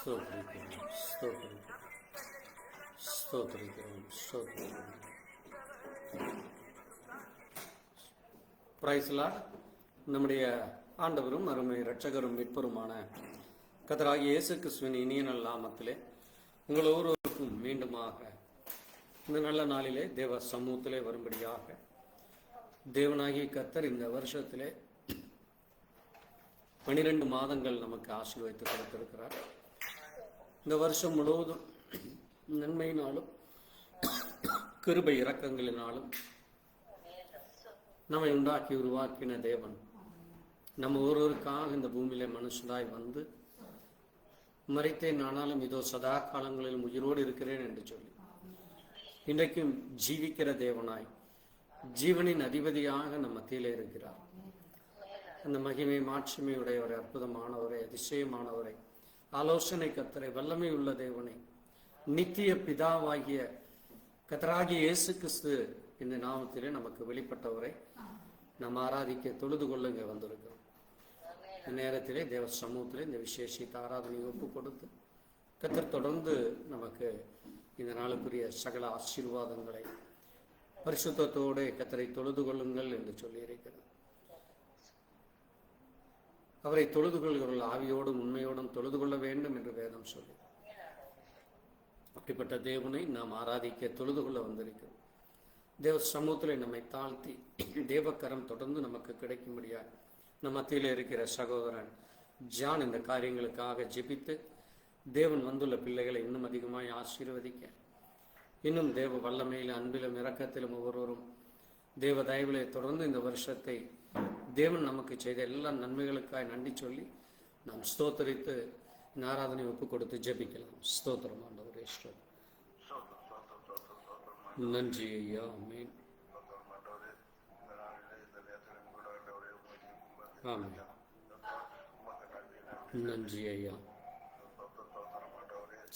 ஸ்தோத்திரிக்கிறோம், ஸ்தோத்திரிக்கிறோம், ஸ்தோத்திரிக்கிறோம், ஸ்தோத்திரிக்கிறோம். Praise lord. நம்முடைய ஆண்டவரும் அருமை இரட்சகரும் மீட்பருமான கர்த்தராகிய இயேசு கிறிஸ்துவின் இனிய நல்ல நாமத்திலே உங்கள் ஒவ்வொருவருக்கும் மீண்டுமாக இந்த நல்ல நாளிலே தேவ சமூகத்திலே வரும்படியாக தேவனாகிய கர்த்தர் இந்த வருஷத்திலே 12 மாதங்கள் நமக்கு ஆசீர்வதித்து கொடுத்திருக்கிறார். இந்த வருஷம் முழுவதும் நன்மையினாலும் கிருபை இரக்கங்களினாலும் நம்மை உண்டாக்கி உருவாக்கின தேவன் நம்ம ஒருவருக்காக இந்த பூமியில மனுஷனாய் வந்து மரித்தேன், ஆனாலும் இதோ சதா காலங்களிலும் உயிரோடு இருக்கிறேன் என்று சொல்லி இன்றைக்கும் ஜீவிக்கிற தேவனாய் ஜீவனின் அதிபதியாக நம்ம மத்தியிலே இருக்கிறார். அந்த மகிமை மாட்சிமை உடையவரை, அற்புதமானவரை, அதிசயமானவரை, ஆலோசனை கர்த்தரை, வல்லமை உள்ள தேவனை, நித்திய பிதாவாகிய கர்த்தராகிய இயேசு கிறிஸ்து இந்த நாமத்திலே நமக்கு வெளிப்பட்டவரை நாம் ஆராதிக்க தொழுது கொள்ள இங்கே வந்திருக்கிறோம். இந்த நேரத்திலே தேவ சமூகத்திலே இந்த விசேஷித்த ஆராதனையை ஒப்பு கொடுத்து கர்த்தர் தொடர்ந்து நமக்கு இந்த நாளுக்குரிய சகல ஆசீர்வாதங்களை பரிசுத்தத்தோடு கர்த்தரை தொழுது கொள்ளுங்கள் என்று சொல்லியிருக்கிறது. அவரை தொழுது கொள்கிறவர்கள் ஆவியோடும் உண்மையோடும் தொழுது கொள்ள வேண்டும் என்று வேதம் சொல்லி, அப்படிப்பட்ட தேவனை நாம் ஆராதிக்க தொழுது கொள்ள வந்திருக்கிறோம். தேவ சமூகத்தில் நம்மை தாழ்த்தி தேவக்கரம் தொடர்ந்து நமக்கு கிடைக்கும்படியாக நம் மத்தியில் இருக்கிற சகோதரன் ஜான் இந்த காரியங்களுக்காக ஜெபித்து தேவன் வந்துள்ள பிள்ளைகளை இன்னும் அதிகமாய் ஆசீர்வதிக்க, இன்னும் தேவ வல்லமையிலும் அன்பிலும் இரக்கத்திலும் ஒவ்வொருவரும் தேவ தயவிலே தொடர்ந்து இந்த வருஷத்தை தேவன் நமக்கு செய்த எல்லா நன்மைகளுக்காய் நன்றி சொல்லி நாம் ஸ்தோத்தரித்து ஆராதனை ஒப்பு கொடுத்து ஜெபிக்கலாம். ஸ்தோத்திரம் ஆண்டவரே, நன்றி ஐயா. ஆமென், ஆமென். நன்றி ஐயா,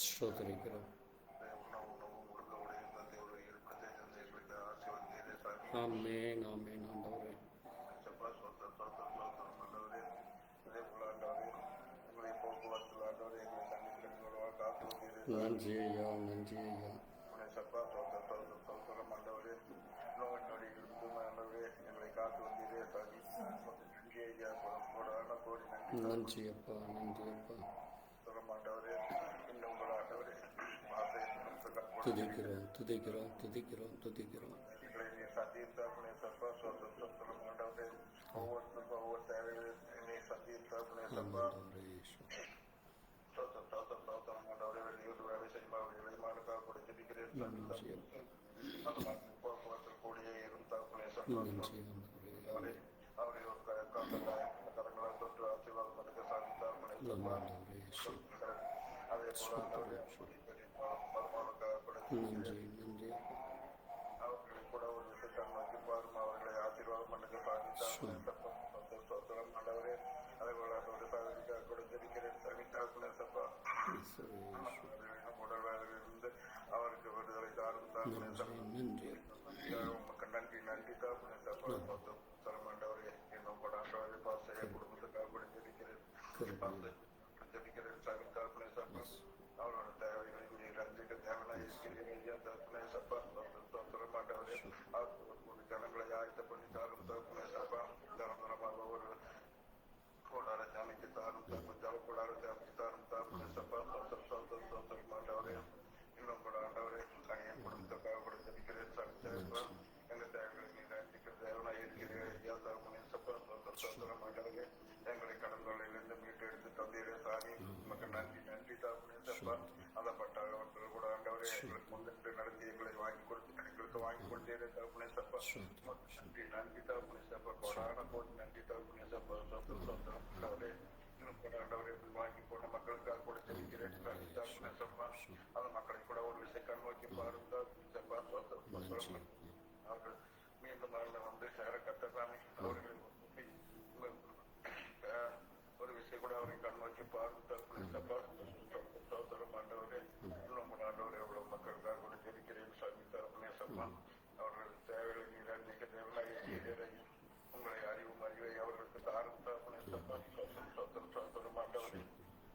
ஸ்தோத்தரிக்கிறோம். ஆமென், ஆமென் ஆண்டவரே. நன்றி ஐயா, நன்றி ஐயா. நன்றி அப்பா, நன்றி அப்பா. துதிக்கிறோம், துதிக்கிறோம், துதிக்கிறோம், துதிக்கிறோம்.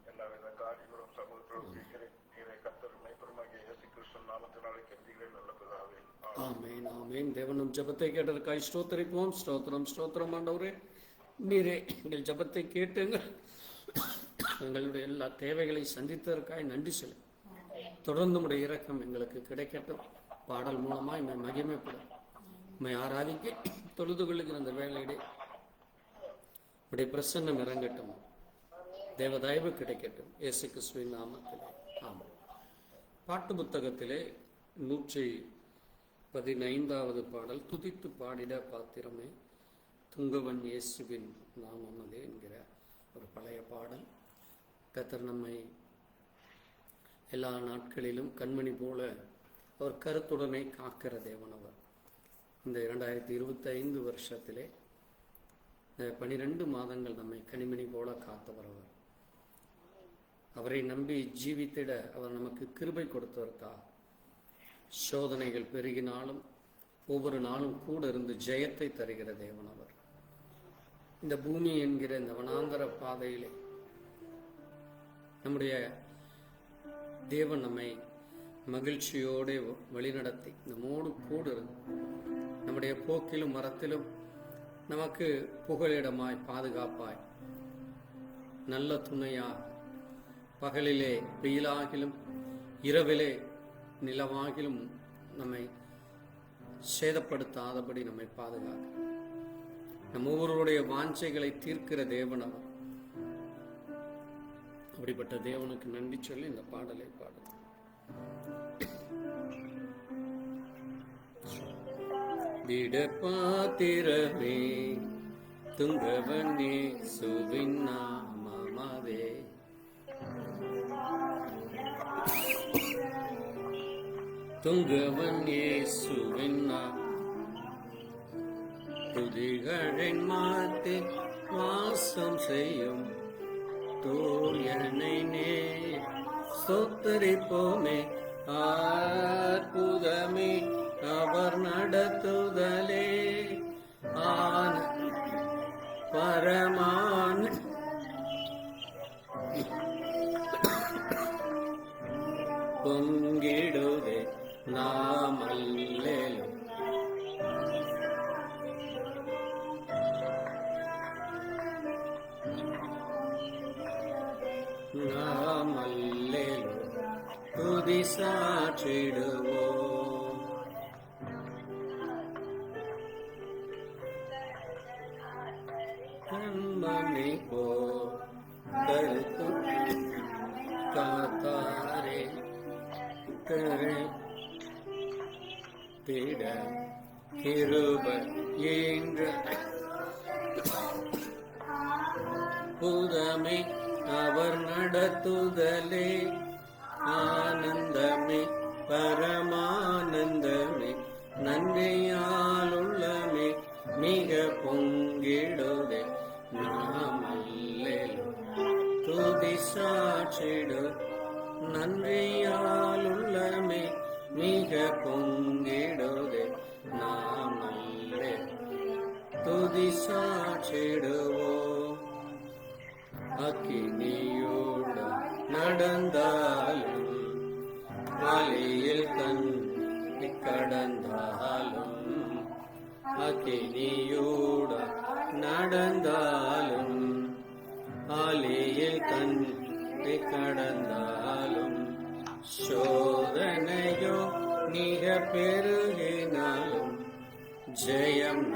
எல்லா வித காரியங்களும் சமூகத்தில் ஆமேன் ஆமேன். தேவனும் ஜெபத்தை கேட்டதற்காய் ஸ்தோத்திரிப்போம். ஸ்தோத்திரம் ஸ்தோத்திரம் ஆண்டவரே. நீரே எங்கள் ஜெபத்தை கேட்டுங்கள். எங்களுடைய எல்லா தேவைகளை சந்தித்ததற்காய் நன்றி சொல்லு. தொடர்ந்து உடைய இரக்கம் எங்களுக்கு கிடைக்கட்டும். பாடல் மூலமா இம்மை மகிமைப்படும். இம்மை ஆராதிக்க தொழுது கொள்ளுகிற அந்த வேலையிலே உடைய பிரசன்னம் இறங்கட்டும். தேவ தயவு கிடைக்கட்டும். இயேசு கிறிஸ்துவின் நாமத்திலே ஆமென். பாட்டு புத்தகத்திலே 115வது பாடல், துதித்து பாடிட பாத்திரமே துங்கவன் இயேசுவின் நாமமதே என்கிற ஒரு பழைய பாடல். கர்த்தர் நம்மை எல்லா நாட்களிலும் கண்மணி போல அவர் கருத்துடனே காக்கிற தேவன் அவர். இந்த 2025 வருஷத்திலே 12 மாதங்கள் நம்மை கனிமணி போல காத்தவர் அவர். அவரை நம்பி ஜீவித்திட அவர் நமக்கு கிருபை கொடுத்தவர்க்கா. சோதனைகள் பெருகினாலும் ஒவ்வொரு நாளும் கூட இருந்து ஜெயத்தை தருகிற தேவன் அவர். இந்த பூமி என்கிற இந்த வனாந்தர பாதையிலே நம்முடைய தேவன் நம்மை மகிழ்ச்சியோடு வழிநடத்தி நம்மோடு கூட இருந்து நம்முடைய போக்கிலும் மரத்திலும் நமக்கு புகலிடமாய் பாதுகாப்பாய் நல்ல துணையாய் பகலிலே வெயிலாகிலும் இரவிலே நிலவாகிலும் நம்மை சேதப்படுத்தாதபடி நம்மை பாதுகாக்க நம் ஒவ்வொருடைய வாஞ்சைகளை தீர்க்கிற தேவன் அவர். அப்படிப்பட்ட தேவனுக்கு நன்றி சொல்லி இந்த பாடலை பாடுவோம். திட பாத்திரமே துங்கவன் இயேசுவின் நாமமதே துங்கவன் இயேசுவின் துதிகளின் மாத்தி வாசம் செய்யும் தூயனை ஸ்தோத்திரிப்போமே. அற்புதமே அவர் நடத்துதலே ஆன பரமான பொங்கிடுதே நாமல்லேலும் நாமல்லேலும் துதி சாற்றிடுவோம். கண்மணி போ கருத்து காத்தாரே கரை திட கிருப என்ற புதமே அவர் நடத்துதலே ஆனந்தமே பரமானந்தமே நன்றியாலுள்ளமே மிக பொங்கிடுதே நாமல்லேலும் துதி சாற்றிடு நன்றியாலுள்ளமே மிக பொங்கிடுதே நாமல்லே துதி சாற்றிடுவோம். அக்கினியோடு நடந்தாலும் வழியில் கண்ணி கடந்தாலும் அக்கினியோடு நடந்தாலும் ஆலியில் கண்ணி கடந்தாலும் சோதனையோ மிக பெருகினாலும் ஜெயம்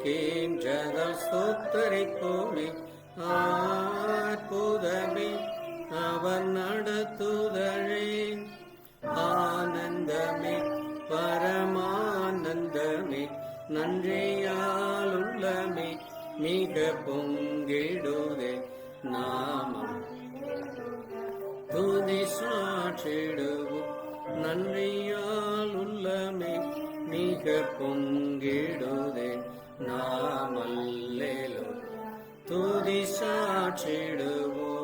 கேன்றதால் ஸ்தோத்திரிப்போமே. அற்புதமே அவர் நடத்துதலே ஆனந்தமே பரமானந்தமே நன்றியாலுள்ளமே மிக பொங்கிடுதே நாமம் துதி சாற்றிடுவோம். நன்றியாலுள்ளமே மிக பொங்கிடுதே நாமல்லேலும் துதி சாற்றிடுவோம்.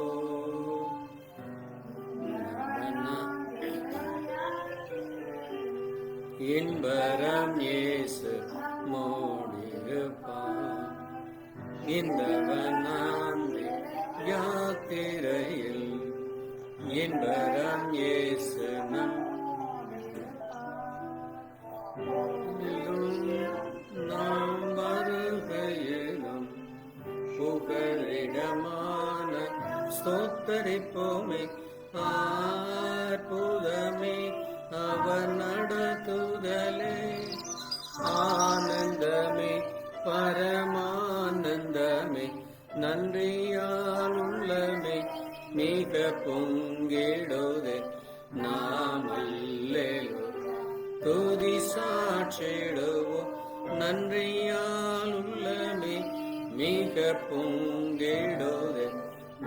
இன்பரம் இயேசு மோடிருப்பான் இந்தவனாந்தி யாத்திரையில் இன்பரம் இயேசு நம் ஸ்தோத்தரிப்போமே. அற்புதமே அவர் நடத்துதலே, ஆனந்தமே பரமானந்தமே, நன்றியால் உள்ளமே மிக பொங்கிடுதே. நாம் அல்லேலூயா துதி சாற்றிடுவோம், நன்றியால் உள்ளமே மிக பொங்கிடுதே.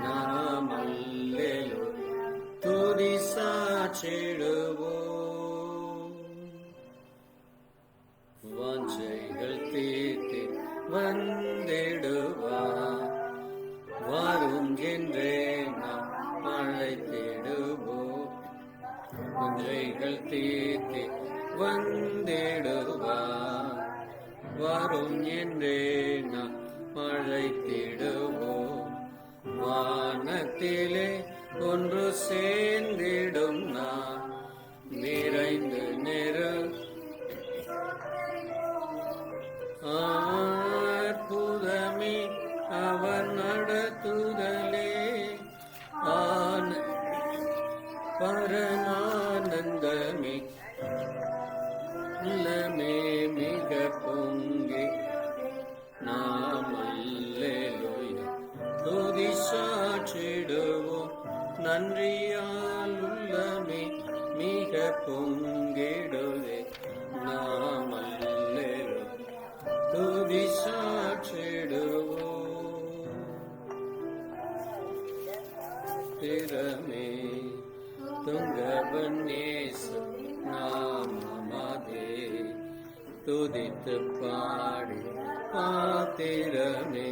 நாம் அல்லேலூயா துதி சாற்றிடுவோம். வாஞ்சைகள் தீர்த்து வந்திடுவார், வரும் என்றே நாம் அழைத்திடுவோம். வாஞ்சைகள் தீர்த்து வந்திடுவார், வரும் என்றே நாம் அழைத்திடுவோம். வானத்திலே ஒன்று சேர்ந்திடும் நான் நிறைந்து நிறு அற்புதமே அவர் நடத்துதலே, பரமானந்தமே உள்ளமே மிக பொங்கி. நாம் அல்லேலூயா துதி சாற்றிடுவோம், நன்றியால் உள்ளமே மிக பொங்கிடுதே. நாம் அல்லேலூயா துதி சாற்றிடுவோம். திறமே துங்கவன்னேசு நாமமதே, துதித்து பாடி பாத்திரமே.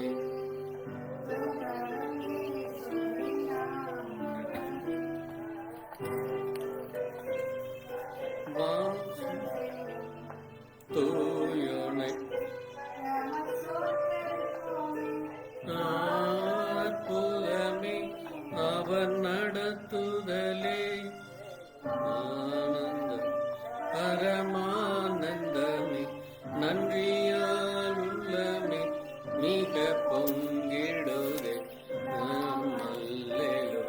தூயோனை அற்புதமே அவர் நடத்துதலே, ஆனந்தம் பரமானந்தமே, நன்றியால் உள்ளமே மிக பொங்கிடுதே. நாம் அல்லேலூயா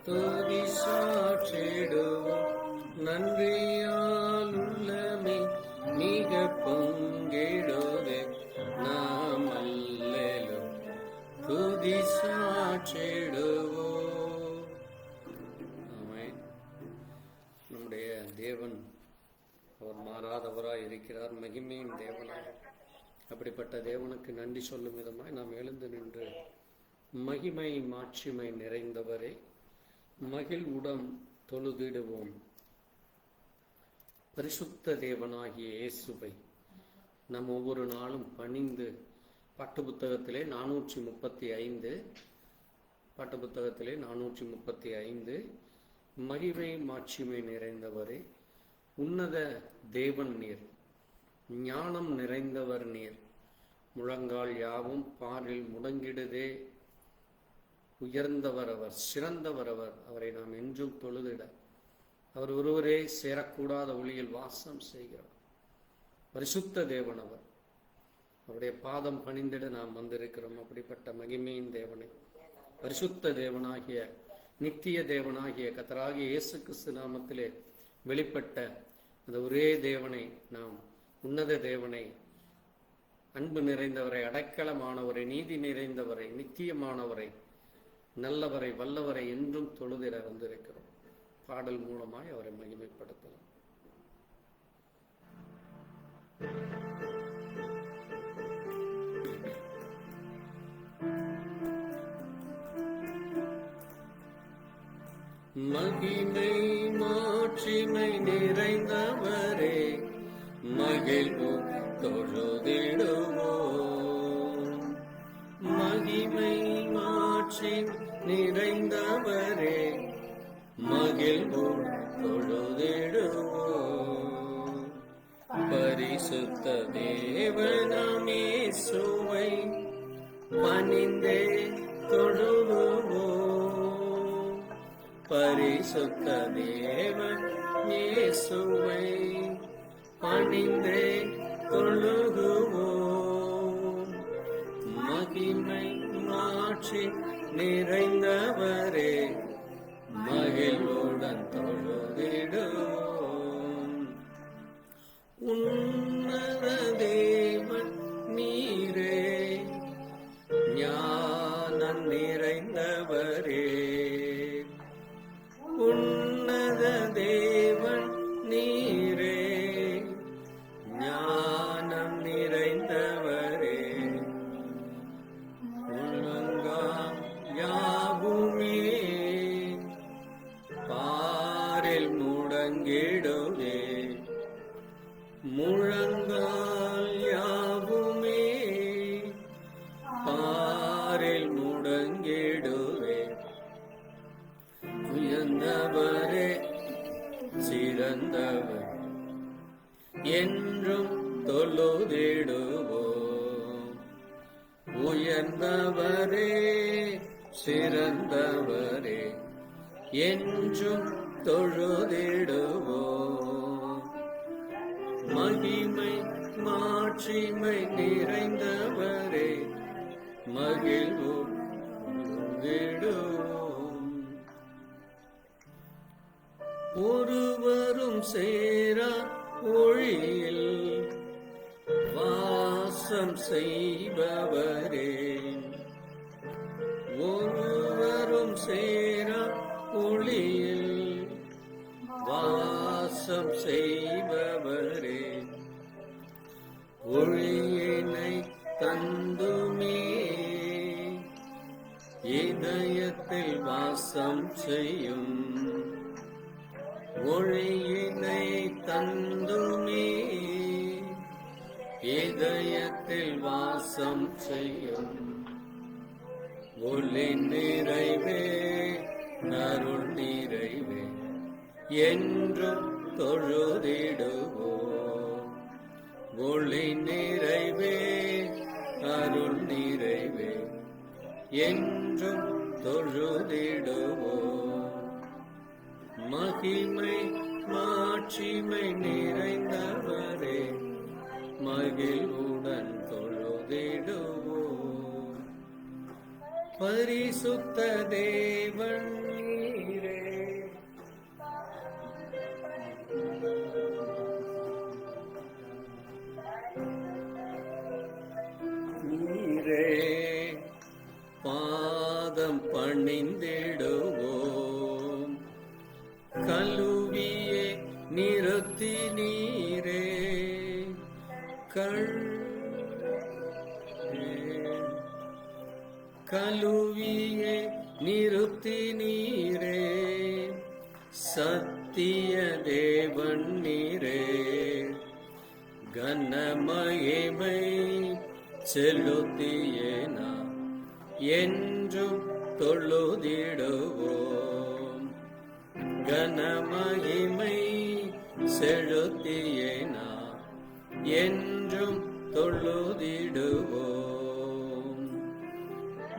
துதி சாற்றிடுவோம், நன்றியால் உள்ளமே மிக பொங்கிடுதே. நாம் அல்லேலூயா துதி சாற்றிடுவோம். ஆமென். நம்முடைய தேவன் அவர் மாறாதவராய் இருக்கிறார், மகிமையின் தேவனாய். அப்படிப்பட்ட தேவனுக்கு நன்றி சொல்லும் விதமாய் நாம் எழுந்து நின்று மகிமை மாட்சிமை நிறைந்தவரே மகிழ்வுடன் தொழுதிடுவோம். பரிசுத்த தேவனாகிய இயேசுவை நாம் ஒவ்வொரு நாளும் பணிந்து பாட்டு புத்தகத்திலே 435 மகிமை மாட்சிமை நிறைந்தவரே, உன்னத தேவன் நீர், ஞானம் நிறைந்தவர் நீர், முழங்கால் யாவும் பாரில் முடங்கிடுதே. உயர்ந்தவர் அவர், சிறந்தவர் அவர், அவரை நாம் என்றும் தொழுதிட அவர் ஒருவரே சேரக்கூடாத ஒளியில் வாசம் செய்கிறவர். பரிசுத்த தேவன் அவர், அவருடைய பாதம் பணிந்திட நாம் வந்திருக்கிறோம். அப்படிப்பட்ட மகிமையின் தேவனை, பரிசுத்த தேவனாகிய நித்திய தேவனாகிய கர்த்தராகிய இயேசு கிறிஸ்து நாமத்திலே வெளிப்பட்ட அந்த ஒரே தேவனை, நாம் உன்னத தேவனை, அன்பு நிறைந்தவரை, அடைக்கலமானவரை, நீதி நிறைந்தவரை, நித்தியமானவரை, நல்லவரை, வல்லவரை என்றும் தொழுதிட வந்திருக்கிறோம். பாடல் மூலமாய் அவரை மகிமைப்படுத்தலாம். மகிமை மாட்சிமை நிறைந்தவரே மகிழ்வு தொழுதிடுவோம். மகிமை மாட்சி நிறைந்தவரே மகிழ்வு தொழுதிடுவோம். பரிசுத்த தேவனாம் இயேசுவை பணிந்தே தொழுவோம். பரிசுத்த தேவன் இயேசுவை பணிந்தே தொழுவோம். மகிமை மாட்சி மாட்சி நிறைந்தவரே மகிழ்வுடன் தொழுதிடுவோம். உன்னத தேவன் நீரே ஞானம் நிறைந்தவரே, உன்னத தேவன் நீரே ஞானம் நிறைந்தவரே, உலகம் யாவுமே பாரில் முடங்கிடுவே, முழங்கால் யாவுமே பாரில் முடங்கிடுவே. உயர்ந்தவரே சிறந்தவர் என்றும் தொழுதிடுவோம். உயர்ந்தவரே சிறந்தவரே என்றும் தொழுதிடுவோம். மகிமை மாட்சிமை நிறைந்தவரே மகிழ்வுடன் ஒருவரும் சேரா ஒளியில் வாசம் செய்பவரே, ஒருவரும் சேரா ஒளியில் வாசம் செய்பவரே, ஒளியினை தந்துமே இதயத்தில் வாசம் செய்யும், ஒளியினை தந்துமே இதயத்தில் வாசம் செய்யும். ஒளி நிறைவே அருள் நிறைவே என்றும் தொழுதிடுவோம். ஒளி நிறைவே அருள் நிறைவே என்றும் தொழுதிடுவோம். மகிமை மாட்சிமை நிறைந்தவரே மகிழ்வுடன் தொழுதிடுவோம். பரிசுத்த தேவன் நீரே நீரே பாதம் பணிந்திடுவோம். கழுவியே நிறுத்தி நீரே கழுவியே நிறுத்தி நீரே சத்திய தேவன் நீரே கனமகிமை செலுத்தியேனா என்றும் தொழுதிடுவோம். கனமகிமை செலுத்தியேனா என்றும் தொழுதிடுவோம்.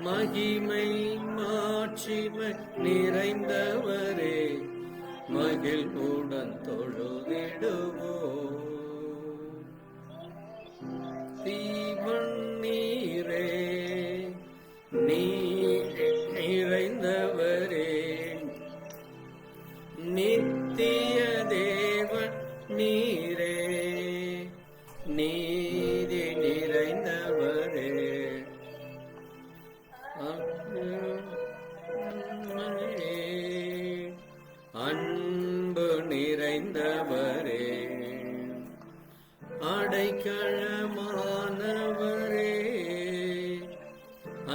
மகிமை மாட்சிமை நிறைந்தவரே மகிழ்வுடன் தொழுதிடுவோம். தீவண்ணீரே நீர் நிறைந்தவரே நித்திய தேவன் நீரே நீதி நிறைந்தவரே அன்பு நிறைந்தவரே அடைக்கலமானவரே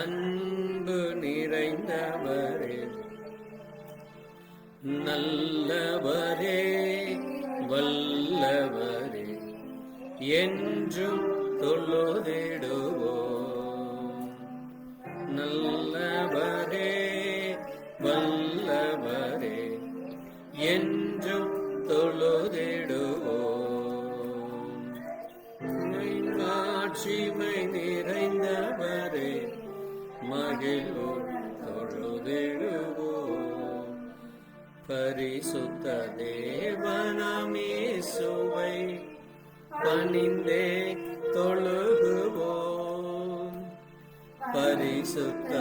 அன்பு நிறைந்தவரே நல்லவரே வல்லவரே என்றும் தொழுதிடுவோம். நல்லவரே வல்லவரே என்றும் தொழுதிடுவோம். மாட்சிமை நிறைந்தவரே மகிழ்வோடு தொழுதிடுவோம். பரிசுத்த தேவனாம் இயேசுவை பணிந்தே தொழுகுவோம். பரிசுத்த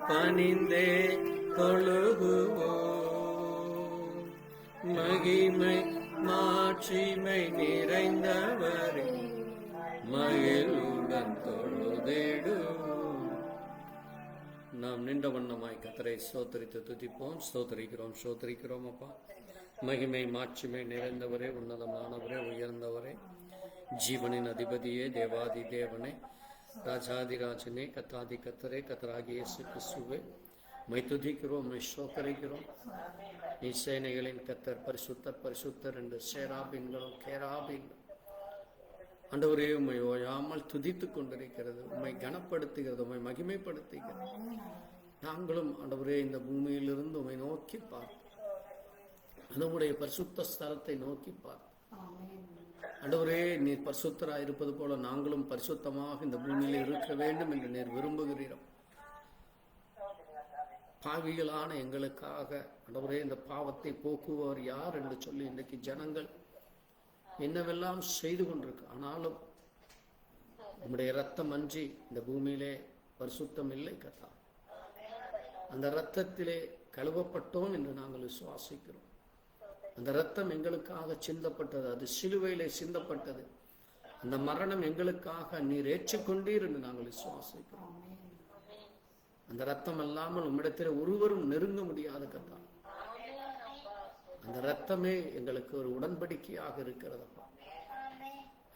பணிந்தே தொழுகுவோம். மகிமை மாட்சிமை நிறைந்தவரே மகிழுடன் தொழுதிடுவோம். நாம் நின்ற வண்ணமாய் கர்த்தரை ஸ்தோத்திரித்து துதிப்போம். ஸ்தோத்திரிக்கிறோம் அப்பா. மகிமை மாட்சிமை நிறைந்தவரே, உன்னதமானவரே, உயர்ந்தவரே, ஜீவனின் அதிபதியே, தேவாதி தேவனே, ராஜாதிராஜனே, கத்தாதி கத்தரே, கத்தராகி இயேசு கிறிஸ்துவே, மை துதிக்கிறோம், மை ஸ்தோத்திரிக்கிறோம். நீ சேனைகளின் கத்தர், பரிசுத்தர் பரிசுத்தர் என்று சேராபீன்களும் கேராபீன்களும் ஆண்டவரே உம்மை ஓயாமல் துதித்து கொண்டிருக்கிறது, உம்மை கனப்படுத்துகிறது, உம்மை மகிமைப்படுத்துகிறது. நாங்களும் ஆண்டவரே இந்த பூமியிலிருந்து உம்மை நோக்கி பார்த்து நம்முடைய பரிசுத்த ஸ்தலத்தை நோக்கி பார்த்து ஆண்டவரே நீர் பரிசுத்தராய் இருப்பது போல நாங்களும் பரிசுத்தமாக இந்த பூமியில இருக்க வேண்டும் என்று நீர் விரும்புகிறீர். பாவிகளான எங்களுக்காக ஆண்டவரே இந்த பாவத்தை போக்குவார் யார் என்று சொல்லி இன்றைக்கு ஜனங்கள் என்னவெல்லாம் செய்து கொண்டிருக்கு. ஆனாலும் நம்முடைய ரத்தம் அன்றி இந்த பூமியிலே பரிசுத்தம் இல்லை கர்த்தா. அந்த இரத்தத்திலே கழுவப்பட்டோம் என்று நாங்கள் விசுவாசிக்கிறோம். அந்த இரத்தம் எங்களுக்காக சிந்தப்பட்டது, அது சிலுவையிலே சிந்தப்பட்டது. அந்த மரணம் எங்களுக்காக நீர் ஏற்றுக்கொண்டீர் என்று நாங்கள் விசுவாசிக்கிறோம். அந்த இரத்தம் இல்லாமல் உம்மிடத்தில் ஒருவரும் நெருங்க முடியாத கர்த்தா. அந்த இரத்தமே எங்களுக்கு ஒரு உடன்படிக்கையாக இருக்கிறதப்பா.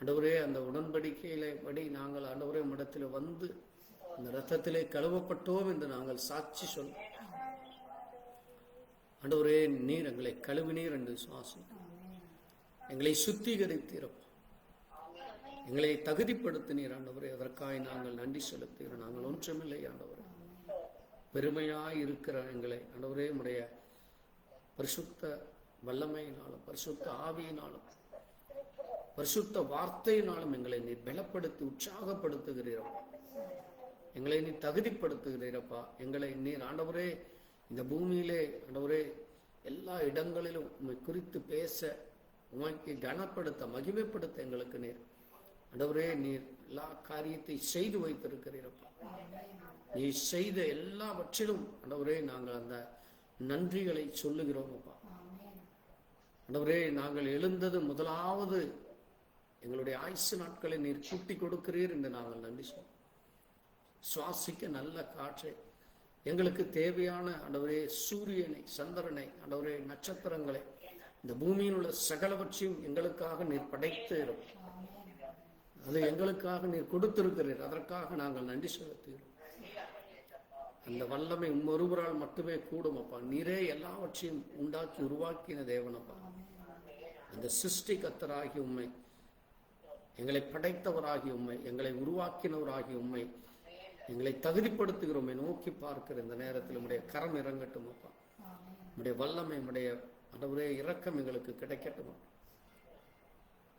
ஆண்டவரே அந்த உடன்படிக்கையிலே படி நாங்கள் ஆண்டவரே உம்மிடத்தில் வந்து அந்த இரத்தத்திலே கழுவப்பட்டோம் என்று நாங்கள் சாட்சி சொல்ல. ஆண்டவரே நீர் எங்களை கழுவினீர் என்று சுவாசம் எங்களை சுத்திகரித்தீரப்பா, எங்களை தகுதிப்படுத்தினீர் ஆண்டவரே. அதற்காக நாங்கள் நன்றி செலுத்துகிறோம். நாங்கள் ஒன்றுமில்லை ஆண்டவரே, பெருமையாய் இருக்கிற எங்களை ஆண்டவரே உம்முடைய பரிசுத்த வல்லமையினாலும் பரிசுத்த ஆவியினாலும் பரிசுத்த வார்த்தையினாலும் எங்களை நீர் பலப்படுத்தி உற்சாகப்படுத்துகிறீரப்பா, எங்களை நீர் தகுதிப்படுத்துகிறீரப்பா. எங்களை நீர் ஆண்டவரே இந்த பூமியிலே ஆண்டவரே எல்லா இடங்களிலும் உம்மை குறித்து பேச, உமைக்கு கனப்படுத்த, மகிமைப்படுத்த எங்களுக்கு நீர் ஆண்டவரே நீர் எல்லா காரியத்தை செய்து வைத்திருக்கிறீரப்பா. நீ செய்த எல்லாவற்றிலும் ஆண்டவரே நாங்கள் அந்த நன்றிகளை சொல்லுகிறோம் அப்பா. ஆண்டவரே நாங்கள் எழுந்தது முதலாவது எங்களுடைய ஆயுசு நாட்களை நீர் கூட்டி கொடுக்கிறீர் என்று நாங்கள் நன்றி சொல்லுவோம். சுவாசிக்க நல்ல காற்றை, எங்களுக்கு தேவையான ஆண்டவரே சூரியனை, சந்திரனை, ஆண்டவரே நட்சத்திரங்களை, இந்த பூமியில் உள்ள சகலவற்றையும் எங்களுக்காக நீர் படைத்து அது எங்களுக்காக நீர் கொடுத்திருக்கிறீர். அதற்காக நாங்கள் நன்றி செலுத்துகிறோம். அந்த வல்லமை ஒருவரால் மட்டுமே கூடும் அப்பா. நீரே எல்லாவற்றையும் உண்டாக்கி உருவாக்கின தேவனப்பா. அந்த சிருஷ்டி கர்த்தராகி உம்மை, எங்களை படைத்தவராகி உம்மை, எங்களை உருவாக்கினவராகி உம்மை, எங்களை தகுதிப்படுத்துகிறோமே நோக்கி பார்க்கிற இந்த நேரத்தில் உம்முடைய கரம் இறங்கட்டும் அப்பா. உம்முடைய வல்லமை, உம்முடைய ஆண்டவரே இரக்கம் எங்களுக்கு கிடைக்கட்டும்.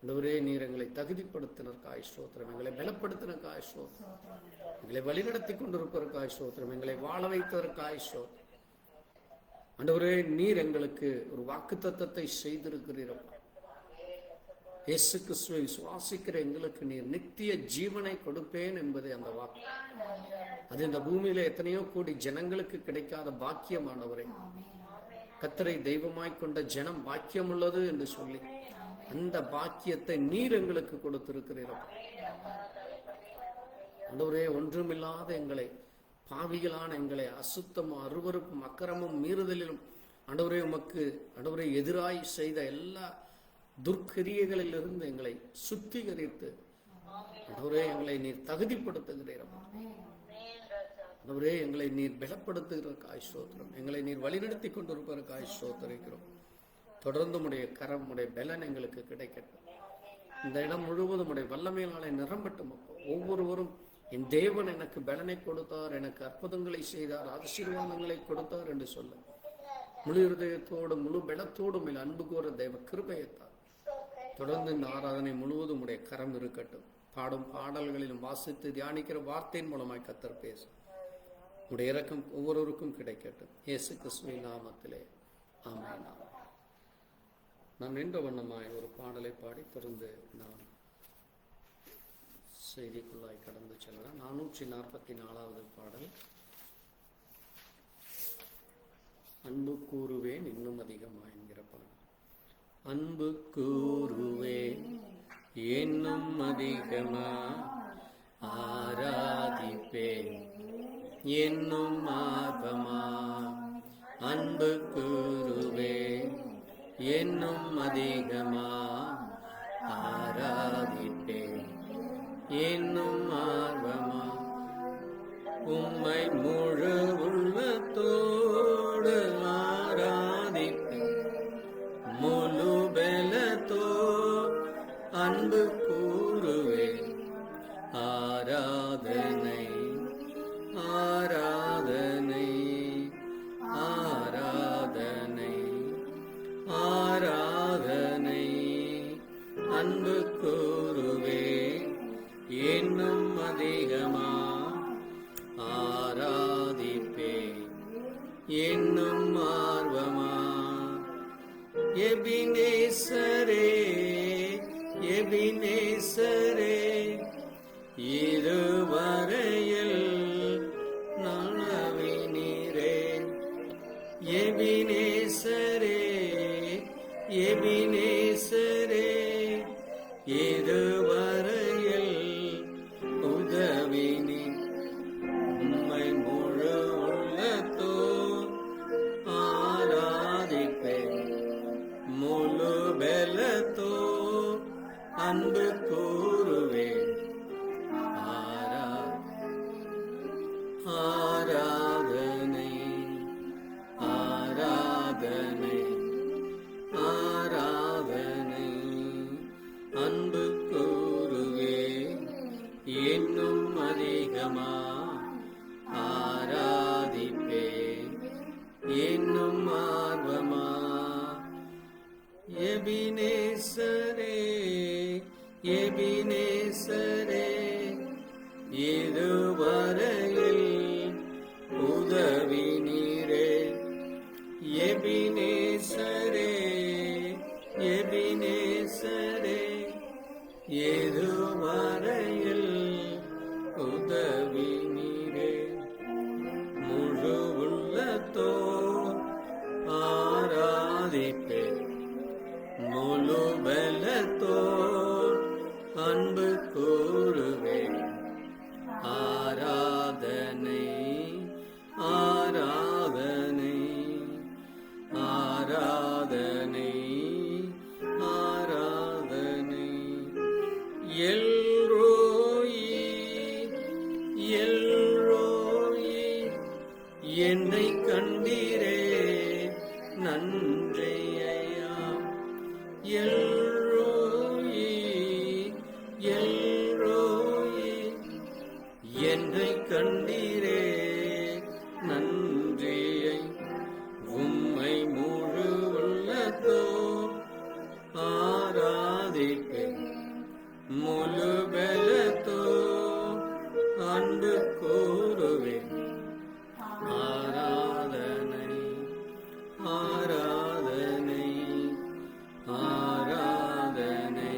ஆண்டவரே நீர் எங்களை தகுதிப்படுத்தினருக்காய் ஸ்தோத்திரம், எங்களை பலப்படுத்தினருக்காய் ஸ்தோத்திரம், எங்களை வழிநடத்தி கொண்டிருப்பதற்காய் ஸ்தோத்திரம், எங்களை வாழ வைத்ததற்காய் ஸ்தோத்திரம். ஆண்டவரே நீர் எங்களுக்கு ஒரு வாக்குத்தத்தத்தை செய்திருக்கிறீரப்பா. இயேசு கிறிஸ்துவை விசுவாசிக்கிற எங்களுக்கு நீர் நித்திய ஜீவனை கொடுப்பேன் என்பது அந்த வாக்கு. அது இந்த பூமியில எத்தனையோ கோடி ஜனங்களுக்கு கிடைக்காத பாக்கியமானவரே. கர்த்தரை தெய்வமாய் கொண்ட ஜனம் பாக்கியம் உள்ளது என்று சொல்லி அந்த பாக்கியத்தை நீர் எங்களுக்கு கொடுத்திருக்கிறீரப்பா. ஆண்டவரே ஒன்றுமில்லாத எங்களை, பாவிகளான எங்களை, அசுத்தமும் அருவருப்பும் அக்கிரமும் மீறுதலிலும் ஆண்டவரே உமக்கு ஆண்டவரே எதிராய் செய்த எல்லா துர்க்கிரியைகளிலிருந்து எங்களை சுத்திகரித்து ஆண்டவரே எங்களை நீர் தகுதிப்படுத்துகிறீரப்பா. ஆண்டவரே எங்களை நீர் பலப்படுத்துகிறதற்காய் ஸ்தோத்திரம், எங்களை நீர் வழிநடத்தி கொண்டிருப்பதற்காய் ஸ்தோத்திரிக்கிறோம். தொடர்ந்து உடைய கரம், உடைய பலன் எங்களுக்கு கிடைக்கட்டும். இந்த இடம் முழுவதும் உடைய வல்லமையினாலே நிரம்பட்டும் அப்பா. ஒவ்வொருவரும் என் தேவன் எனக்கு பலனை கொடுத்தார், எனக்கு அற்புதங்களை செய்தார், ஆசீர்வாதங்களை கொடுத்தார் என்று சொல்ல முழு இருதயத்தோடும் முழு பலத்தோடும் அன்பு கூற தேவ கிருபையத்தார். தொடர்ந்து இந்த ஆராதனை முழுவதும் உடைய கரம் இருக்கட்டும். பாடும் பாடல்களிலும் வாசித்து தியானிக்கிற வார்த்தையின் மூலமாய் கர்த்தர் பேசும். உடைய இரக்கம் ஒவ்வொருவருக்கும் கிடைக்கட்டும். இயேசு கிறிஸ்துவின் நாமத்திலே ஆமென். நாம் நின்ற வண்ணமாய் ஒரு பாடலை பாடி தொடர்ந்து நாம் செய்திக்குள்ளாய் கடந்து செல்லலாம். 444வது பாடல். அன்பு கூறுவேன் இன்னும் அதிகமா என்கிற பாடல். அன்பு கூறுவேன் இன்னும் அதிகமா, ஆராதிப்பேன் என்னும் ஆர்வமா. அன்பு கூறுவேன் என்னும் அதிகமா, ஆராதிப்பேன் என்னும் ஆர்வமா. உம்மை முழு உள்ளத்தோடு ஆராதிப்பேன், முழு பலத்தோ அன்பு கூறுவேன். ஆராதனை ஆராதனை ஆராதனை ஆராதனை. அன்பு கூறுவேன் இன்னும் அதிகமா, ஆராதிப்பேன் என்னும் ஆர்வமா. எபினேசரே எபினேசரே, இதுவரையில் நனவினீரே. எபினேசரே எபினேசரே, இதுவரையில் உதவினீர். உம்மை முழு உள்ளத்தோ ஆராதிப்பேன், முழு பலத்தோ அன்பு கூறுவேன். ஆராதனை ஆராதனை ஆராதனை. அன்பு கூறுவேன் இன்னும் அதிகமா, ஆராதிப்பேன் இன்னும் ஆர்வமா. எபினேசரே எபினேசரே, இதுவரையில் உதவினீரே. எபினேசரே எபினேசரே, இதுவரையில் உதவினீரே. முழு உள்ளத்தோ ஆராதிப்பேன், முழு பலத்தோ அன்பு கூறுவேன். ஆராதனை ஆராதனை ஆராதனை ஆராதனை. எல்ரோயி எல்ரோயி, என்னை கண்டீரே நன்றி ஐயா. எல்ரோயி எல்ரோயி, என்னை கண்டீரே நன்றியை. உம்மை முழு உள்ளத்தோ ஆராதிப்பேன், முழு பலத்தோ அன்பு கூறுவேன். ஆராதனை ஆராதனை ஆராதனை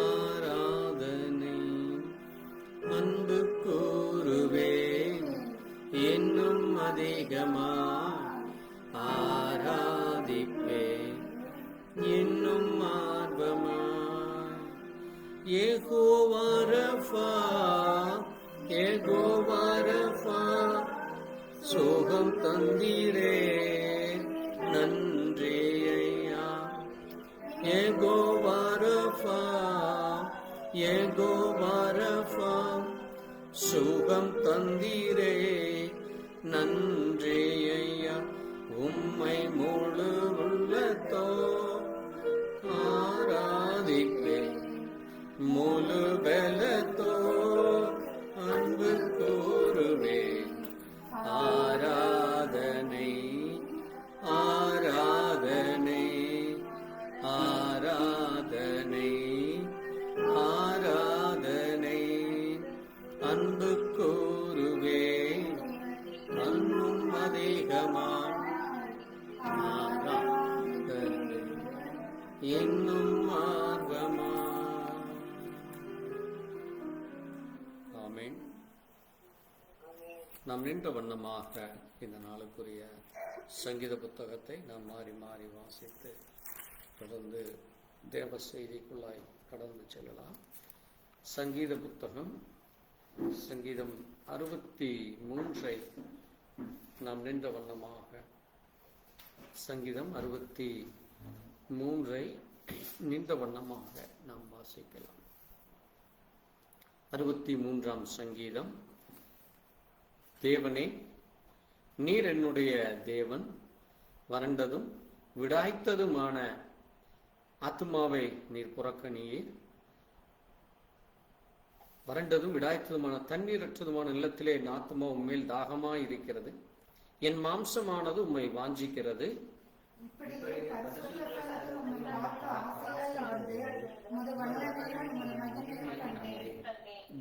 ஆராதனை. அன்பு கூறுவேன் இன்னும் அதிகமா, ஆராதிப்பேன் இன்னும் ஆர்வமா. யெகோவா ரஃபா யெகோவா ரஃபா, சோகம் தந்தீரே நன்றி ஐயா. யெகோவா ரஃபா யெகோவா ரஃபா, சுகம் தந்தீரே நன்றி ஐயா. உம்மை முழு உள்ளத்தோ ஆராதிப்பேன், முழு பலத்தோ அன்பு கூறுவேன். ஆராதனை ஆராதனை ஆராதனை ஆராதனை. அன்பு கூறுவேன் அன்பும் அதிகமா, ஆராதனை இன்னும் ஆர்வமா. ஆமென். நாம் நின்ற வண்ணமாக இந்த நாளுக்குரிய சங்கீத புத்தகத்தை நாம் மாறி மாறி வாசித்து தொடர்ந்து தேவ செய்திக்குள்ளாய் கடந்து செல்லலாம். சங்கீத புத்தகம் சங்கீதம் 63 நாம் நின்ற வண்ணமாக சங்கீதம் 63 நின்ற வண்ணமாக நாம் வாசிக்கலாம். 63ஆம் சங்கீதம். தேவனே, நீர் என்னுடைய தேவன், வறண்டதும் விடாய்த்ததுமான ஆத்துமாவை நீர் புறக்கணியீர். வறண்டதும் விடாய்த்ததுமான தண்ணீரற்றதுமான நிலத்திலே என் ஆத்துமா உண்மையில் தாகமாய் இருக்கிறது. என் மாம்சமானது உம்மை வாஞ்சிக்கிறது.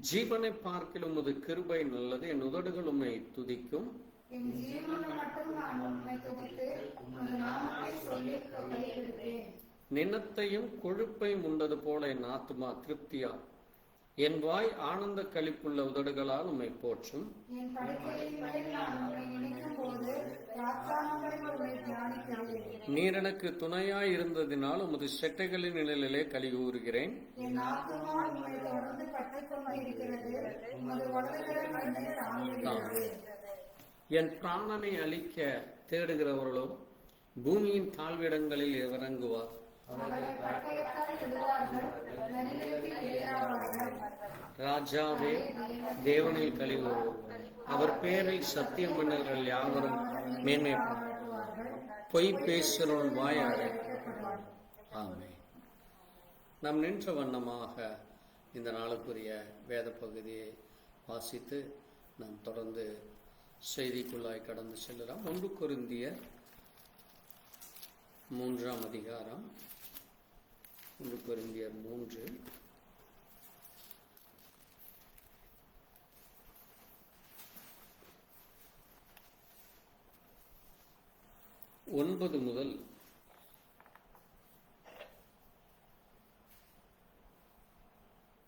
ஜீவனை பார்க்கிலும் உமது கிருபை நல்லது. என் உதடுகள் உம்மை துதிக்கும். நினத்தையும் கொழுப்பையும் உண்டது போல என் ஆத்துமா திருப்தியா. என் வாய் ஆனந்த களிப்புள்ள உதடுகளால் உம்மை போற்றும். நீர் எனக்கு துணையாய் இருந்ததினால் உமது செட்டைகளின் நிழலிலே களி கூறுகிறேன். என் பிராணனை அழிக்க தேடுகிறவர்களோ பூமியின் தாழ்விடங்களில் இறங்குவார். ராஜாவே, தேவனில் கழிவுவோம், அவர் பேரில் சத்தியம் பண்ணவர்கள் யாவரும் மேன்மை பொய் பேசுகிறவன் வாய் அடைக்கப்படும். ஆமென். நாம் நின்ற வண்ணமாக இந்த நாளுக்குரிய வேத பகுதியை வாசித்து நாம் தொடர்ந்து செய்திக்குள்ளாய் கடந்து செல்லலாம். 1 கொரிந்தியர் 3ஆம் அதிகாரம். 1 கொரிந்தியர் 3 9 முதல்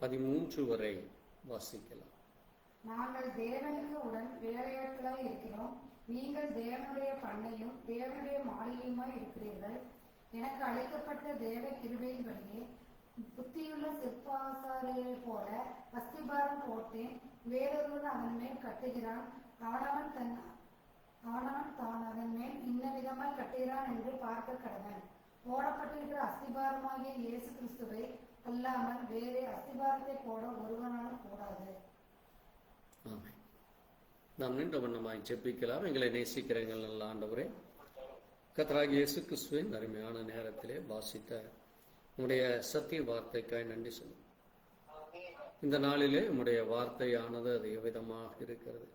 13 வரை வாசிக்கலாம். நாங்கள் தேவனுக்கு உடன் வேலையாட்களாய் இருக்கிறோம். நீங்கள் தேவனுடைய பண்ணையும் தேவனுடைய மாளிகையுமாய் இருக்கிறீர்கள். எனக்கு அளிக்கப்பட்ட தேவ கிருபையின்படியே புத்தியுள்ள சிற்பாசாரியை போல அஸ்திபாரம் போட்டேன். வேறொருவன் அதன் மேல் கட்டுகிறான். ஆனவன் தான் அதன் மேல் இன்ன விதமாய் கட்டுகிறான் என்று பார்க்க கடவன். போடப்பட்டிருக்கிற அஸ்திபாரமாகிய இயேசு கிறிஸ்துவை அல்லாமல் வேறே அஸ்திபாரத்தை போட ஒருவனாலும் கூடாது. நாம் நின்ற வண்ணமாய் ஜெபிக்கலாம். எங்களை நேசிக்கிற எங்கள் நல்ல ஆண்டவரே, கர்த்தராகிய இயேசு கிறிஸ்துவின் அருமையான நேரத்திலே வாசித்த உம்முடைய சத்திய வார்த்தைக்காய் நன்றி சொல்லும். இந்த நாளிலே உம்முடைய வார்த்தையானது அது எவ்விதமாக இருக்கிறது.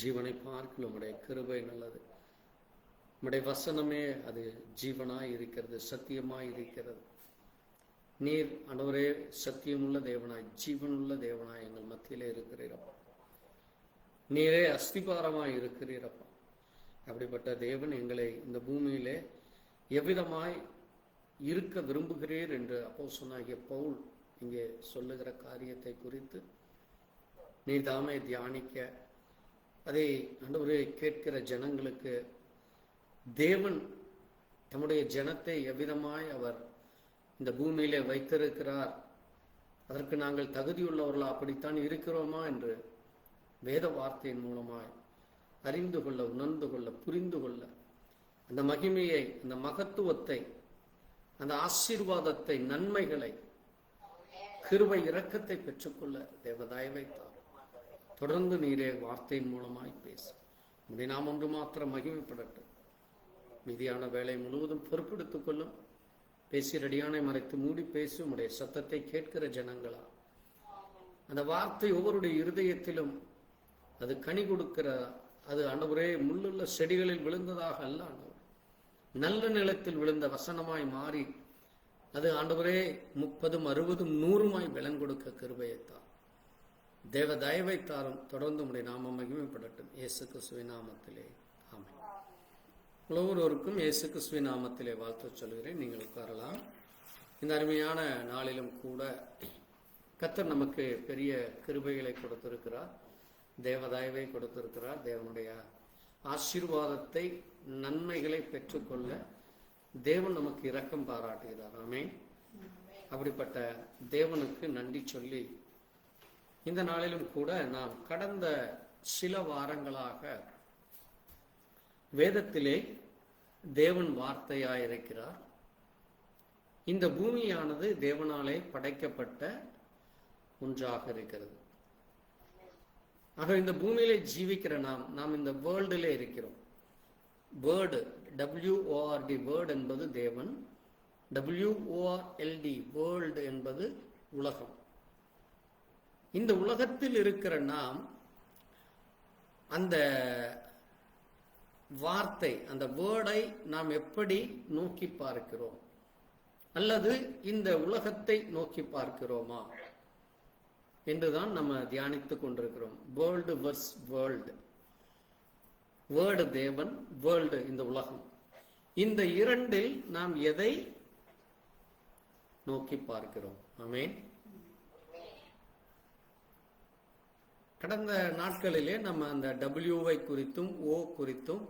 ஜீவனை பார்க்கல உம்முடைய கிருபை நல்லது. உம்முடைய வசனமே அது ஜீவனாய் இருக்கிறது, சத்தியமாய் இருக்கிறது. நீர் ஆண்டவரே சத்தியமுள்ள தேவனாய் ஜீவனுள்ள தேவனாய் எங்கள் மத்தியிலே இருக்கிறீரப்பா. நீரே அஸ்திபாரமாய் இருக்கிறீரப்பா. அப்படிப்பட்ட தேவன் எங்களை இந்த பூமியிலே எவ்விதமாய் இருக்க விரும்புகிறீர் என்று அப்போஸ்தலனாகிய பவுல் இங்கே சொல்லுகிற காரியத்தை குறித்து நீ தாமே தியானிக்க, அதை ஆண்டவரே கேட்கிற ஜனங்களுக்கு தேவன் தம்முடைய ஜனத்தை எவ்விதமாய் அவர் இந்த பூமியிலே வைத்திருக்கிறார், அதற்கு நாங்கள் தகுதியுள்ளவர்களா, அப்படித்தான் இருக்கிறோமா என்று வேத வார்த்தையின் மூலமாய் அறிந்து கொள்ள, உணர்ந்து கொள்ள, புரிந்து கொள்ள, அந்த மகிமையை, அந்த மகத்துவத்தை, அந்த ஆசீர்வாதத்தை, நன்மைகளை, கிருபை இரக்கத்தை பெற்றுக்கொள்ள தேவதயவை தார். தொடர்ந்து நீரே வார்த்தையின் மூலமாய் பேச இதை நாம் ஒன்று மாத்திரம் மகிமைப்படட்டும். மீதியான வேலை முழுவதும் பொறுப்பெடுத்துக் கொள்ளும். பேசி ரடியானை மறைத்து மூடி பேசி உம்முடைய சத்தத்தை கேட்கிற ஜனங்களா, அந்த வார்த்தை ஒவ்வொருடைய இருதயத்திலும் அது கனி கொடுக்கிற, அது ஆண்டவரே முள்ளுள்ள செடிகளில் விழுந்ததாக அல்ல ஆண்டவர், நல்ல நிலத்தில் விழுந்த வசனமாய் மாறி அது ஆண்டவரே 30, 60, 100 பலன் கொடுக்க கிருபையைத்தார். தேவ தயவை தாரும். தொடர்ந்து உம்முடைய நாமம் மகிமைப்படட்டும். இயேசு கிறிஸ்துவின் நாமத்திலே ஆமென். ஒவ்வொருவருக்கும் இயேசு கிறிஸ்துவின் நாமத்திலே வாழ்த்து சொல்கிறேன். நீங்கள் உட்காரலாம். இந்த அருமையான நாளிலும் கூட கர்த்தர் நமக்கு பெரிய கிருபைகளை கொடுத்திருக்கிறார். தேவதாயவை கொடுத்திருக்கிறார். தேவனுடைய ஆசீர்வாதத்தை, நன்மைகளை பெற்றுக்கொள்ள தேவன் நமக்கு இரக்கம் பாராட்டுகிறார். ஆமென். அப்படிப்பட்ட தேவனுக்கு நன்றி சொல்லி இந்த நாளிலும் கூட நாம் கடந்த சில வாரங்களாக வேதத்திலே தேவன் வார்த்தையாயிருக்கிறார். இந்த பூமியானது தேவனாலே படைக்கப்பட்ட ஒன்றாக இருக்கிறது. ஆக இந்த பூமியிலே ஜீவிக்கிற நாம் இந்த வேர்ல்டிலே இருக்கிறோம். வேர்டு, WORD, வேர்டு என்பது தேவன், WORLD வேர்ல்டு என்பது உலகம். இந்த உலகத்தில் இருக்கிற நாம் அந்த வார்த்தை, அந்த வேர்டை நாம் எப்படி நோக்கி பார்க்கிறோம், அல்லது இந்த உலகத்தை நோக்கி பார்க்கிறோமா என்றுதான் நம்ம தியானித்துக் கொண்டிருக்கிறோம். World verse world. வேர்டு தேவன், வேர்ல்டு இந்த உலகம். இந்த இரண்டில் நாம் எதை நோக்கி பார்க்கிறோம்? ஆமென். கடந்த நாட்களிலே நம்ம அந்த டபிள்யூவை குறித்தும் ஓ குறித்தும்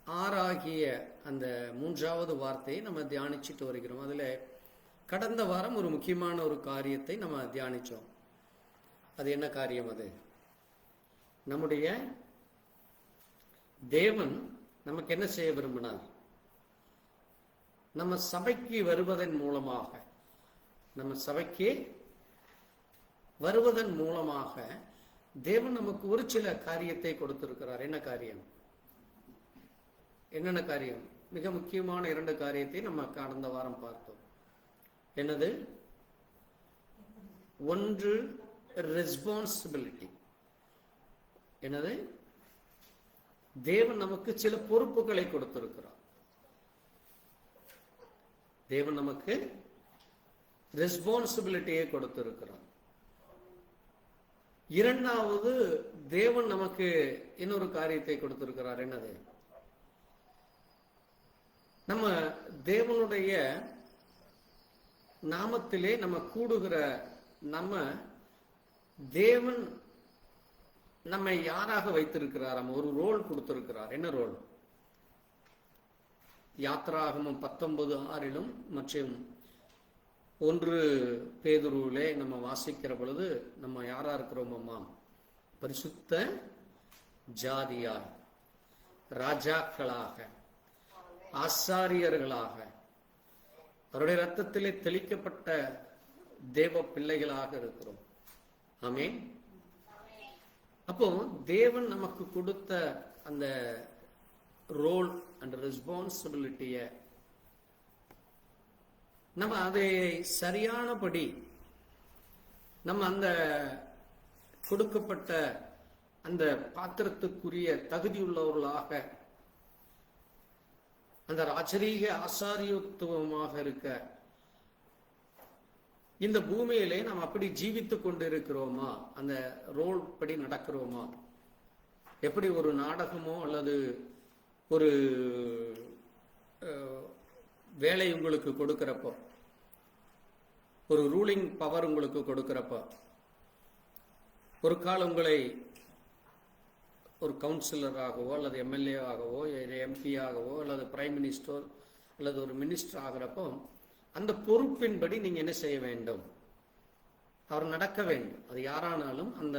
ஆறாகிய அந்த மூன்றாவது வார்த்தையை நம்ம தியானிச்சுட்டு வருகிறோம். அதுல கடந்த வாரம் ஒரு முக்கியமான ஒரு காரியத்தை நம்ம தியானிச்சோம். அது என்ன காரியம்? அது நம்முடைய தேவன் நமக்கு என்ன செய்ய விரும்பினார்? நம்ம சபைக்கு வருவதன் மூலமாக, நம்ம சபைக்கு வருவதன் மூலமாக தேவன் நமக்கு ஒரு சில காரியத்தை கொடுத்திருக்கிறார். என்ன காரியம்? என்னென்ன காரியம்? மிக முக்கியமான 2 காரியத்தை நம்ம கடந்த வாரம் பார்த்தோம். என்னது? ஒன்று ரெஸ்பான்சிபிலிட்டி. என்னது? தேவன் நமக்கு சில பொறுப்புகளை கொடுத்திருக்கிறார். தேவன் நமக்கு ரெஸ்பான்சிபிலிட்டியை கொடுத்திருக்கிறார். இரண்டாவது, தேவன் நமக்கு இன்னொரு காரியத்தை கொடுத்திருக்கிறார். என்னது? நம்ம தேவனுடைய நாமத்திலே நம்ம கூடுகிற நம்ம தேவன் நம்மை யாராக வைத்திருக்கிறார்? நம்ம ஒரு ரோல் கொடுத்திருக்கிறார். என்ன ரோல்? யாத்ராகமம் 19:6 மற்றும் 1 பேதுருவிலே நம்ம வாசிக்கிற பொழுது நம்ம யாரா இருக்கிறோமம்மா? பரிசுத்த ஜாதியார், ராஜாக்களாக, ஆசாரியர்களாக, அவருடைய ரத்தத்திலே தெளிக்கப்பட்ட தேவ பிள்ளைகளாக இருக்கிறோம். ஆமென். அப்போ தேவன் நமக்கு கொடுத்த அந்த ரோல் அண்ட் ரெஸ்பான்சிபிலிட்டிய நம்ம அதை சரியானபடி நம்ம அந்த கொடுக்கப்பட்ட அந்த பாத்திரத்துக்குரிய தகுதியுள்ளவர்களாக, அந்த ராஜரீக ஆசாரியத்துவமாக இருக்க இந்த பூமியிலே நாம் அப்படி ஜீவித்துக் கொண்டிருக்கிறோமா? அந்த ரோல் படி நடக்கிறோமா? எப்படி ஒரு நாடகமோ அல்லது ஒரு வேலை உங்களுக்கு கொடுக்கிறப்போ, ஒரு ரூலிங் பவர் உங்களுக்கு கொடுக்கிறப்போ, ஒரு கால் உங்களை ஒரு கவுன்சிலராகவோ அல்லது எம்எல்ஏ ஆகவோ எம்பி ஆகவோ அல்லது பிரைம் மினிஸ்டர் அல்லது ஒரு மினிஸ்டர் ஆகிறப்போ அந்த பொறுப்பின்படி நீங்க என்ன செய்ய வேண்டும்? அவர் நடக்க வேண்டும். அது யாரானாலும் அந்த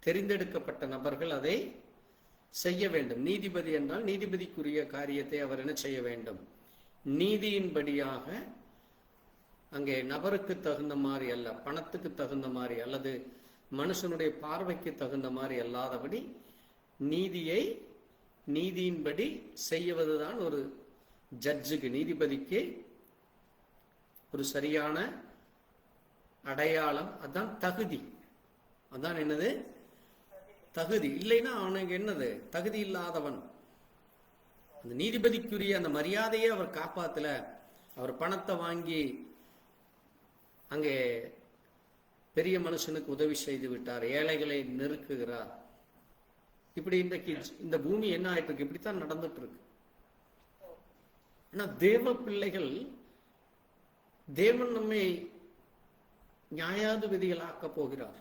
தெரிந்தெடுக்கப்பட்ட நபர்கள் அதை செய்ய வேண்டும். நீதிபதி என்றால் நீதிபதிக்குரிய காரியத்தை அவர் என்ன செய்ய வேண்டும்? நீதியின்படியாக, அங்கே நபருக்கு தகுந்த மாதிரி அல்ல, பணத்துக்கு தகுந்த மாதிரி அல்லது மனுஷனுடைய பார்வைக்கு தகுந்த மாதிரி அல்லாதபடி நீதியை நீதியின்படி செய்வதுதான் ஒரு ஜட்ஜுக்கு, நீதிபதிக்கு ஒரு சரியான அடையாளம். அதான் தகுதி. அதான் என்னது? தகுதி. இல்லைன்னா அவனுக்கு என்னது? தகுதி இல்லாதவன். அந்த நீதிபதிக்குரிய அந்த மரியாதையை அவர் காப்பாத்தல. அவர் பணத்தை வாங்கி அங்கே பெரிய மனுஷனுக்கு உதவி செய்து விட்டார், ஏழைகளை நெருக்குகிறார். இப்படி இன்றைக்கு இந்த பூமி என்ன ஆயிட்டு இருக்கு? இப்படித்தான் நடந்துட்டு இருக்கு. ஆனா தேவ பிள்ளைகள், தேவன் நம்மை நியாயாதிபதிகளாக்க போகிறார்.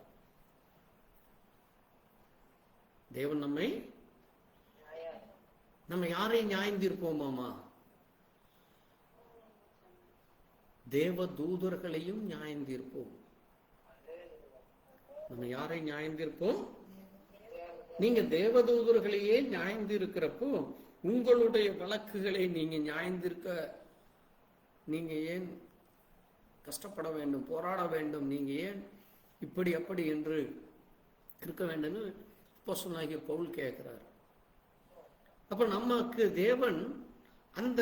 தேவன் நம்ம யாரையும் நியாயந்தீர்ப்போமாமா? தேவ தூதர்களையும் நியாயந்தீர்ப்போம். நம்ம யாரை நியாயந்தீர்ப்போம்? நீங்க தேவதூதர்களையே நியாயந்தீர்க்கிறப்போ உங்களுடைய வழக்குகளை நீங்க நியாயந்தீர்க்க நீங்க ஏன் கஷ்டப்பட வேண்டும், போராட வேண்டும்? நீங்க ஏன் இப்படி அப்படி என்று இருக்க வேண்டும்னு அப்போஸ்தலனாகிய பவுல் கேட்கிறார். அப்ப நமக்கு தேவன் அந்த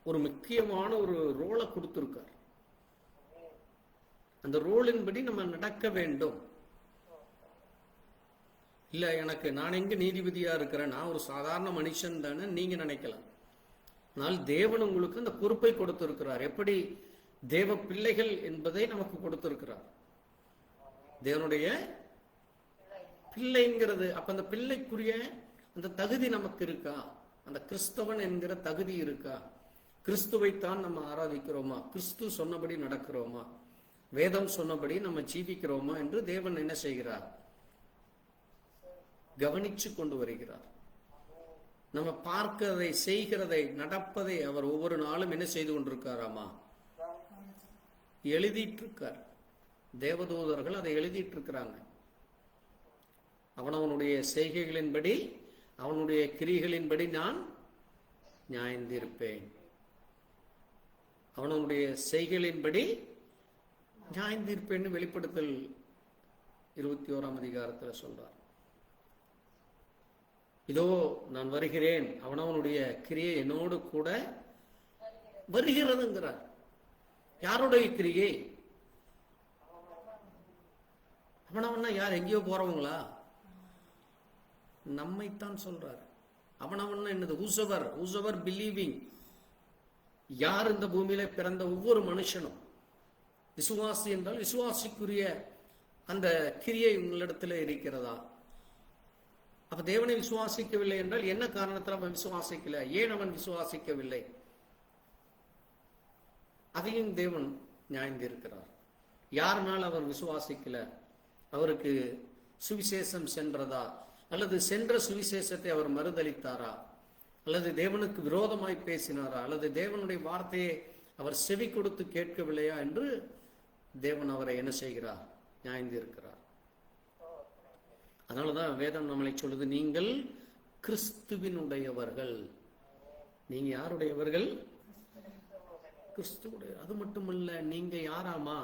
ஒரு முக்கியமான ஒரு ரோலை கொடுத்திருக்கார். அந்த ரோலின்படி நம்ம நடக்க வேண்டும். இல்ல எனக்கு நான் எங்க நீதிபதியா இருக்கிறேன், நான் ஒரு சாதாரண மனுஷன் தானே நீங்க நினைக்கலாம். ஆனால் தேவன் உங்களுக்கு அந்த பொறுப்பை கொடுத்திருக்கிறார். எப்படி தேவ பிள்ளைகள் என்பதை நமக்கு கொடுத்திருக்கிறார். தேவனுடைய பிள்ளைங்கிறது அப்ப அந்த பிள்ளைக்குரிய அந்த தகுதி நமக்கு இருக்கா? அந்த கிறிஸ்தவன் என்கிற தகுதி இருக்கா? கிறிஸ்துவைத்தான் நம்ம ஆராதிக்கிறோமா? கிறிஸ்து சொன்னபடி நடக்கிறோமா? வேதம் சொன்னபடி நம்ம ஜீவிக்கிறோமா என்று தேவன் என்ன செய்கிறார்? கவனிச்சு கொண்டு வருகிறார். நம்ம பார்க்கிறதை, செய்கிறதை, நடப்பதை அவர் ஒவ்வொரு நாளும் என்ன செய்து கொண்டிருக்காராமா? எழுதிட்டு இருக்கார். தேவதூதர்கள் அதை எழுதிட்டு இருக்கிறாங்க. அவனவனுடைய செய்கைகளின்படி, அவனுடைய கிரிகளின்படி நான் நியாயந்தீர்ப்பேன். அவனுடைய செய்கைகளின்படி நியாயந்தீர்ப்பேன்னு வெளிப்படுத்தல் 21ஆம் அதிகாரத்தில் சொல்றார். இதோ நான் வருகிறேன், அவனவனுடைய கிரியை என்னோடு கூட வருகிறதுங்கிறார். யாருடைய கிரியை? அவனவன்னா யார்? எங்கேயோ போறவங்களா? நம்மைத்தான் சொல்றார். அவனவன்னா என்னது? whosoever believing. யார் இந்த பூமியில பிறந்த ஒவ்வொரு மனுஷனும் விசுவாசி என்றால் விசுவாசிக்குரிய அந்த கிரியை உங்களிடத்துல இருக்கிறதா? அப்ப தேவனை விசுவாசிக்கவில்லை என்றால் என்ன காரணத்தில் அவன் விசுவாசிக்கல? ஏன் அவன் விசுவாசிக்கவில்லை? அதையும் தேவன் நியாயந்திருக்கிறார். யாருனால் அவர் விசுவாசிக்கல? அவருக்கு சுவிசேஷம் சென்றதா? அல்லது சென்ற சுவிசேஷத்தை அவர் மறுதளித்தாரா? அல்லது தேவனுக்கு விரோதமாய் பேசினாரா? அல்லது தேவனுடைய வார்த்தையை அவர் செவி கொடுத்து கேட்கவில்லையா என்று தேவன் அவரை என்ன செய்கிறார்? நியாயந்திருக்கிறார். அதனாலதான் வேதம் நம்மளை சொல்லுது, நீங்கள் கிறிஸ்துவினுடையவர்கள். நீங்க யாருடையவர்கள்? கிறிஸ்துவுடைய. அது மட்டுமல்ல, நீங்க யாராமா?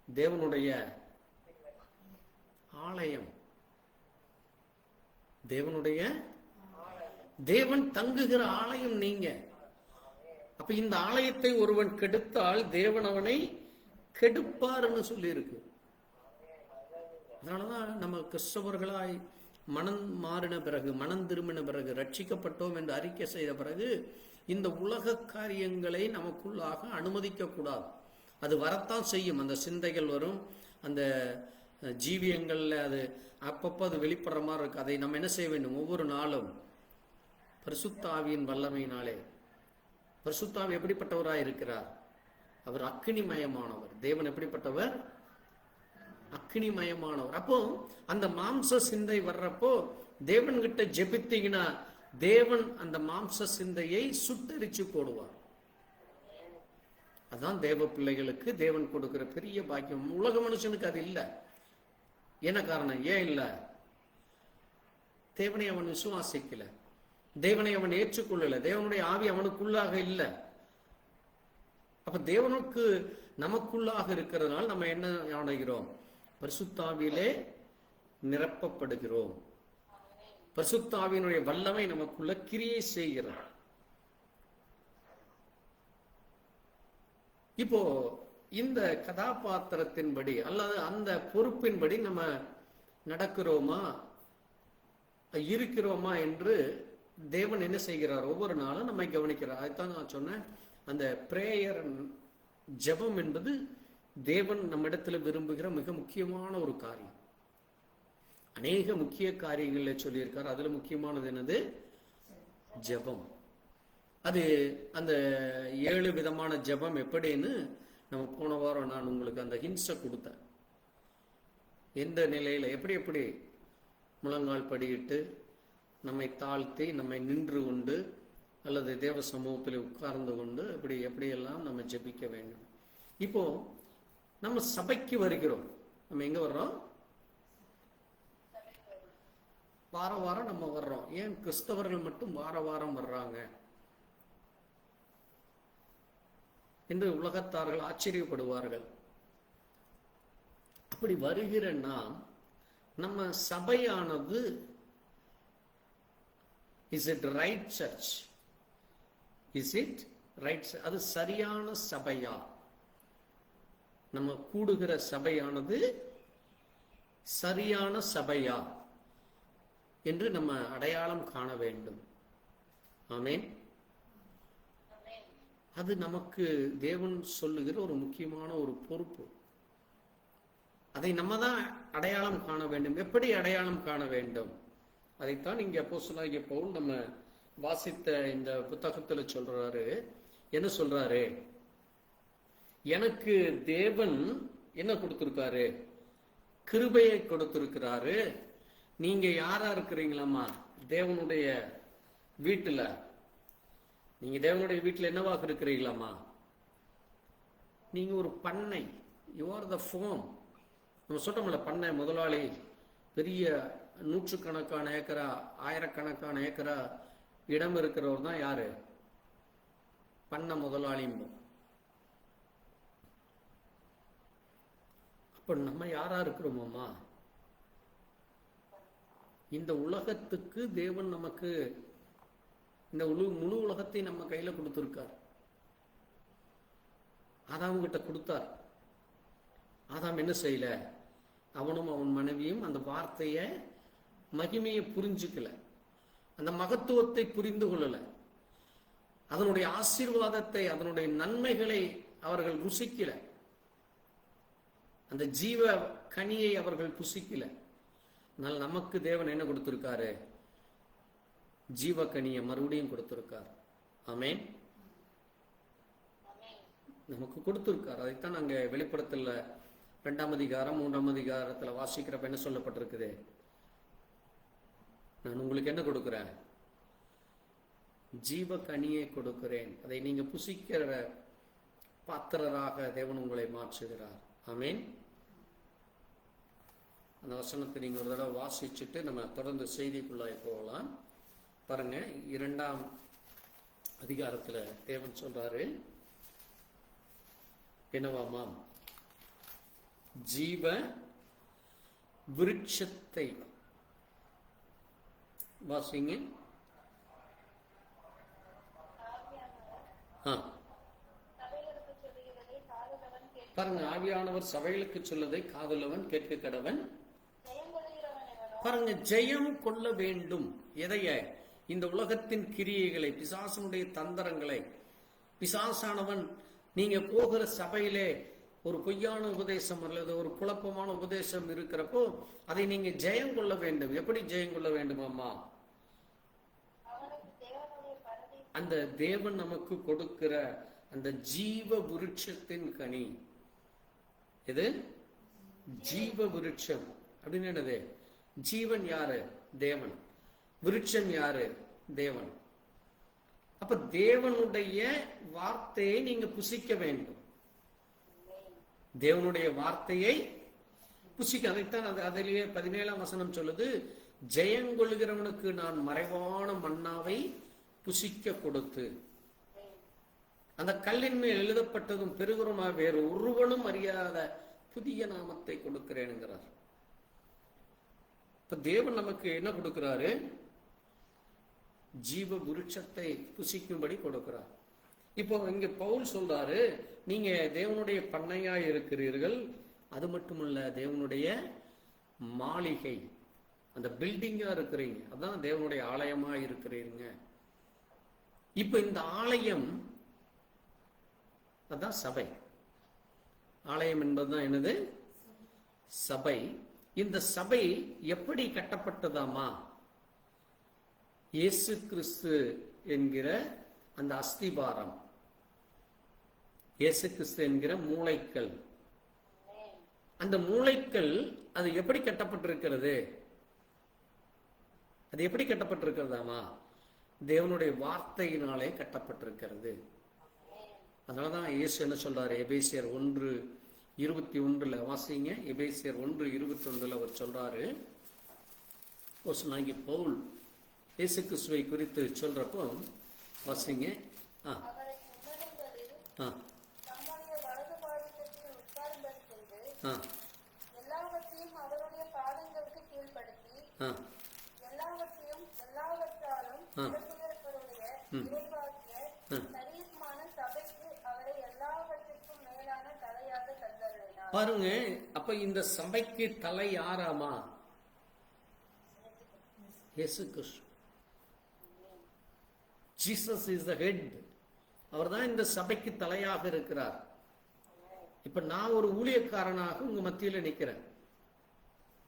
தேவனுடைய ஆலயம். தேவனுடைய தேவன் தங்குகிற ஆலயம் நீங்க. அப்ப இந்த ஆலயத்தை ஒருவன் கெடுத்தால் தேவன் அவனை கெடுப்பார்னு சொல்லி இருக்கு. அதனாலதான் நம்ம கிறிஸ்தவர்களாய் மனம் மாறின பிறகு, மனம் திரும்பின பிறகு, ரட்சிக்கப்பட்டோம் என்று அறிக்கை செய்த பிறகு இந்த உலக காரியங்களை நமக்குள்ளாக அனுமதிக்க கூடாது. அது வரத்தான் செய்யும். அந்த சிந்தைகள் வரும், அந்த ஜீவியங்கள்ல அது அப்பப்போ அது வெளிப்படுற மாதிரி இருக்கு. அதை நம்ம என்ன செய்ய வேண்டும்? ஒவ்வொரு நாளும் பரிசுத்த ஆவியின் வல்லமையினாலே. பரிசுத்த ஆவி எப்படிப்பட்டவராய் இருக்கிறார்? அவர் அக்கினிமயமானவர். தேவன் எப்படிப்பட்டவர்? அக்கினிமயமானவர். அப்போ அந்த மாம்ச சிந்தை வர்றப்போ தேவன் கிட்ட ஜெபித்தீங்கன்னா தேவன் அந்த மாம்ச சிந்தையை சுட்டரிச்சு போடுவார். அதான் தேவ பிள்ளைகளுக்கு தேவன் கொடுக்கிற பெரிய பாக்கியம். உலக மனுஷனுக்கு அது இல்லை. என்ன காரணம்? ஏன் இல்லை? தேவனை அவன் விசுவாசிக்கல, தேவனை அவன் ஏற்றுக்கொள்ளல, தேவனுடைய ஆவி அவனுக்குள்ளாக இல்லை. அப்ப தேவனுக்கு நமக்குள்ளாக இருக்கிறதுனால நம்ம என்ன அடைகிறோம்? பரிசுத்தாவியிலே நிரப்பப்படுகிறோம். பரிசுத்தாவியினுடைய வல்லமை நமக்குள்ள கிரியை செய்கிறார். இப்போ இந்த கதாபாத்திரத்தின்படி அல்லது அந்த பொறுப்பின்படி நம்ம நடக்கிறோமா, இருக்கிறோமா என்று தேவன் என்ன செய்கிறார்? ஒவ்வொரு நாளும் நம்மை கவனிக்கிறார். அதுதான் நான் சொன்னேன், அந்த பிரேயர், ஜெபம் என்பது தேவன் நம்மிடத்துல விரும்புகிற மிக முக்கியமான ஒரு காரியம். அநேக முக்கிய காரியங்கள்ல சொல்லியிருக்கார். அதுல முக்கியமானது என்னது? ஜெபம். அது அந்த 7 விதமான ஜெபம் எப்படின்னு நம்ம போன வாரம் நான் உங்களுக்கு அந்த ஹின்ஸை கொடுத்தேன். எந்த நிலையில எப்படி எப்படி முழங்கால் படியிட்டு நம்மை தாழ்த்தி நம்மை நின்று கொண்டு அல்லது தேவ சமூகத்தில் உட்கார்ந்து கொண்டு எப்படியெல்லாம் நம்ம ஜெபிக்க வேண்டும். இப்போ நம்ம சபைக்கு வருகிறோம். நம்ம எங்க வர்றோம்? வாரம் வாரம் நம்ம வர்றோம். ஏன் கிறிஸ்தவர்கள் மட்டும் வாரம் வர்றாங்க என்று உலகத்தார்கள் ஆச்சரியப்படுவார்கள். அப்படி வருகிற நாம், நம்ம சபையானது is it right church? Is it right? அது சரியான சபையா? நம்ம கூடுகிற சபையானது சரியான சபையா என்று நம்ம அடையாளம் காண வேண்டும். ஆமென். அது நமக்கு தேவன் சொல்லுகிற ஒரு முக்கியமான ஒரு பொறுப்பு. அதை நம்ம தான் அடையாளம் காண வேண்டும். எப்படி அடையாளம் காண வேண்டும்? அதைத்தான் இங்க அப்போஸ்தலனாகிய பவுல் நம்ம வாசித்த இந்த புத்தகத்துல சொல்றாரு. என்ன சொல்றாரு? எனக்கு தேவன் என்ன கொடுத்திருக்காரு? கிருபையை கொடுத்திருக்கிறாரு. நீங்க யாரா இருக்கிறீங்களாமா? தேவனுடைய வீட்டுல. நீங்க தேவனுடைய வீட்டுல என்னவாக இருக்கிறீங்களாமா? நீங்க ஒரு பண்ணை. You are the farm. நம்ம சொல்றோம்ல, பண்ணை முதலாளி, பெரிய நூற்றுக்கணக்கான ஏக்கரா ஆயிரக்கணக்கான ஏக்கரா இடம் இருக்கிறவர் தான் யாரு? பண்ணை முதலாளி. அப்ப நம்ம யாரா இருக்கிறோமாமா? இந்த உலகத்துக்கு தேவன் நமக்கு இந்த முழு உலகத்தை நம்ம கையில கொடுத்திருக்கார். ஆதாம் கிட்ட கொடுத்தார். ஆதாம் என்ன செய்யல? அவனும் அவன் மனைவியும் அந்த வார்த்தைய மகிமையை புரிஞ்சுக்கல, அந்த மகத்துவத்தை புரிந்து கொள்ளல, அதனுடைய ஆசீர்வாதத்தை, அதனுடைய நன்மைகளை அவர்கள் ருசிக்கல, அந்த ஜீவ கனியை அவர்கள் புசிக்கல. ஆனால் நமக்கு தேவன் என்ன கொடுத்திருக்காரு? ஜீவ கனியை மறுபடியும் கொடுத்திருக்கார். ஆமென். நமக்கு கொடுத்திருக்கார். அதைத்தான் நாங்க வெளிப்படுத்தல 2ஆம் அதிகாரம் 3ஆம் அதிகாரத்துல வாசிக்கிறப்ப என்ன சொல்லப்பட்டிருக்குது? நான் உங்களுக்கு என்ன கொடுக்கிறேன்? ஜீவ கனியை கொடுக்கிறேன். அதை நீங்க புசிக்கிற பாத்திரராக தேவன் உங்களை மாற்றுகிறார். ஆமென். அந்த வசனத்தை நீங்க ஒரு தடவை வாசிச்சுட்டு நம்ம தொடர்ந்து செய்திக்குள்ளாய் போகலாம். பாருங்க, 2ஆம் அதிகாரத்துல தேவன் சொல்றாரு என்னவாமாம்? ஜீவ விருட்சத்தை வாசிங்க. பாருங்க, ஆவியானவர் சபைகளுக்கு சொல்வதை காதுள்ளவன் கேட்க கடவன். பாருங்க, ஜெயம் கொள்ள வேண்டும். எதைய? இந்த உலகத்தின் கிரியைகளை, பிசாசனுடைய தந்திரங்களை. பிசாசானவன் நீங்க போகிற சபையிலே ஒரு பொய்யான உபதேசம் அல்லது ஒரு குழப்பமான உபதேசம் இருக்கிறப்போ அதை நீங்க ஜெயம் கொள்ள வேண்டும். எப்படி ஜெயம் கொள்ள வேண்டும் அம்மா? அந்த தேவன் நமக்கு கொடுக்கிற அந்த ஜீவ விருட்சத்தின் கனி. எது? ஜீவ விருட்சம் அப்படின்னு என்னது? ஜீவன் யாரு? தேவன். விருட்சம் யாரு? தேவன். அப்ப தேவனுடைய வார்த்தையை நீங்க புசிக்க வேண்டும். தேவனுடைய வார்த்தையை புசிக்க. அதைத்தான் அதிலேயே 17ஆம் வசனம் சொல்லுது, ஜெயங்கொள்கிறவனுக்கு நான் மறைவான மன்னாவை புசிக்க கொடுத்து, அந்த கல்லின் மேல் எழுதப்பட்டதும் பெருகுறமா வேறு ஒருவனும் அறியாத புதிய நாமத்தை கொடுக்கிறேன்ங்கிறார். இப்ப தேவன் நமக்கு என்ன கொடுக்கிறாரு? ஜீவ விருட்சத்தை புசிக்கும்படி கொடுக்கிறார். இப்போ இங்க பவுல் சொல்றாரு, நீங்க தேவனுடைய பண்ணையா இருக்கிறீர்கள். அது மட்டுமல்ல, தேவனுடைய மாளிகை, அந்த பில்டிங்கா இருக்கிறீங்க. அதான் தேவனுடைய ஆலயமா இருக்கிறீங்க. இப்ப இந்த ஆலயம் அதான் சபை. ஆலயம் என்பதுதான் என்னது? சபை. இந்த சபை எப்படி கட்டப்பட்டதாமா? இயேசு கிறிஸ்து என்கிற அந்த அஸ்திபாரம், இயேசு கிறிஸ்து என்கிற மூளைக்கல். அந்த மூளைக்கல் அது எப்படி கட்டப்பட்டிருக்கிறது? அது எப்படி கட்டப்பட்டிருக்கிறதாமா? தேவனுடைய வார்த்தையினாலே கட்டப்பட்டிருக்கிறது. அதனாலதான் இயேசு என்ன சொல்றாரு? எபேசியர் 1:21 வாசிங்க. எபேசியர் 1:21 அவர் சொல்றாரு. பவுல் இயேசு கிறிஸ்துவை குறித்து சொல்றப்போ வாசிங்க. பாருங்க, அப்ப இந்த சபைக்கு தலை யாராமா? இயேசு கிறிஸ்து. Jesus is the head. அவர் தான் இந்த சபைக்கு தலையாக இருக்கிறார். இப்ப நான் ஒரு ஊழியக்காரனாக உங்க மத்தியில நிக்கிறேன்.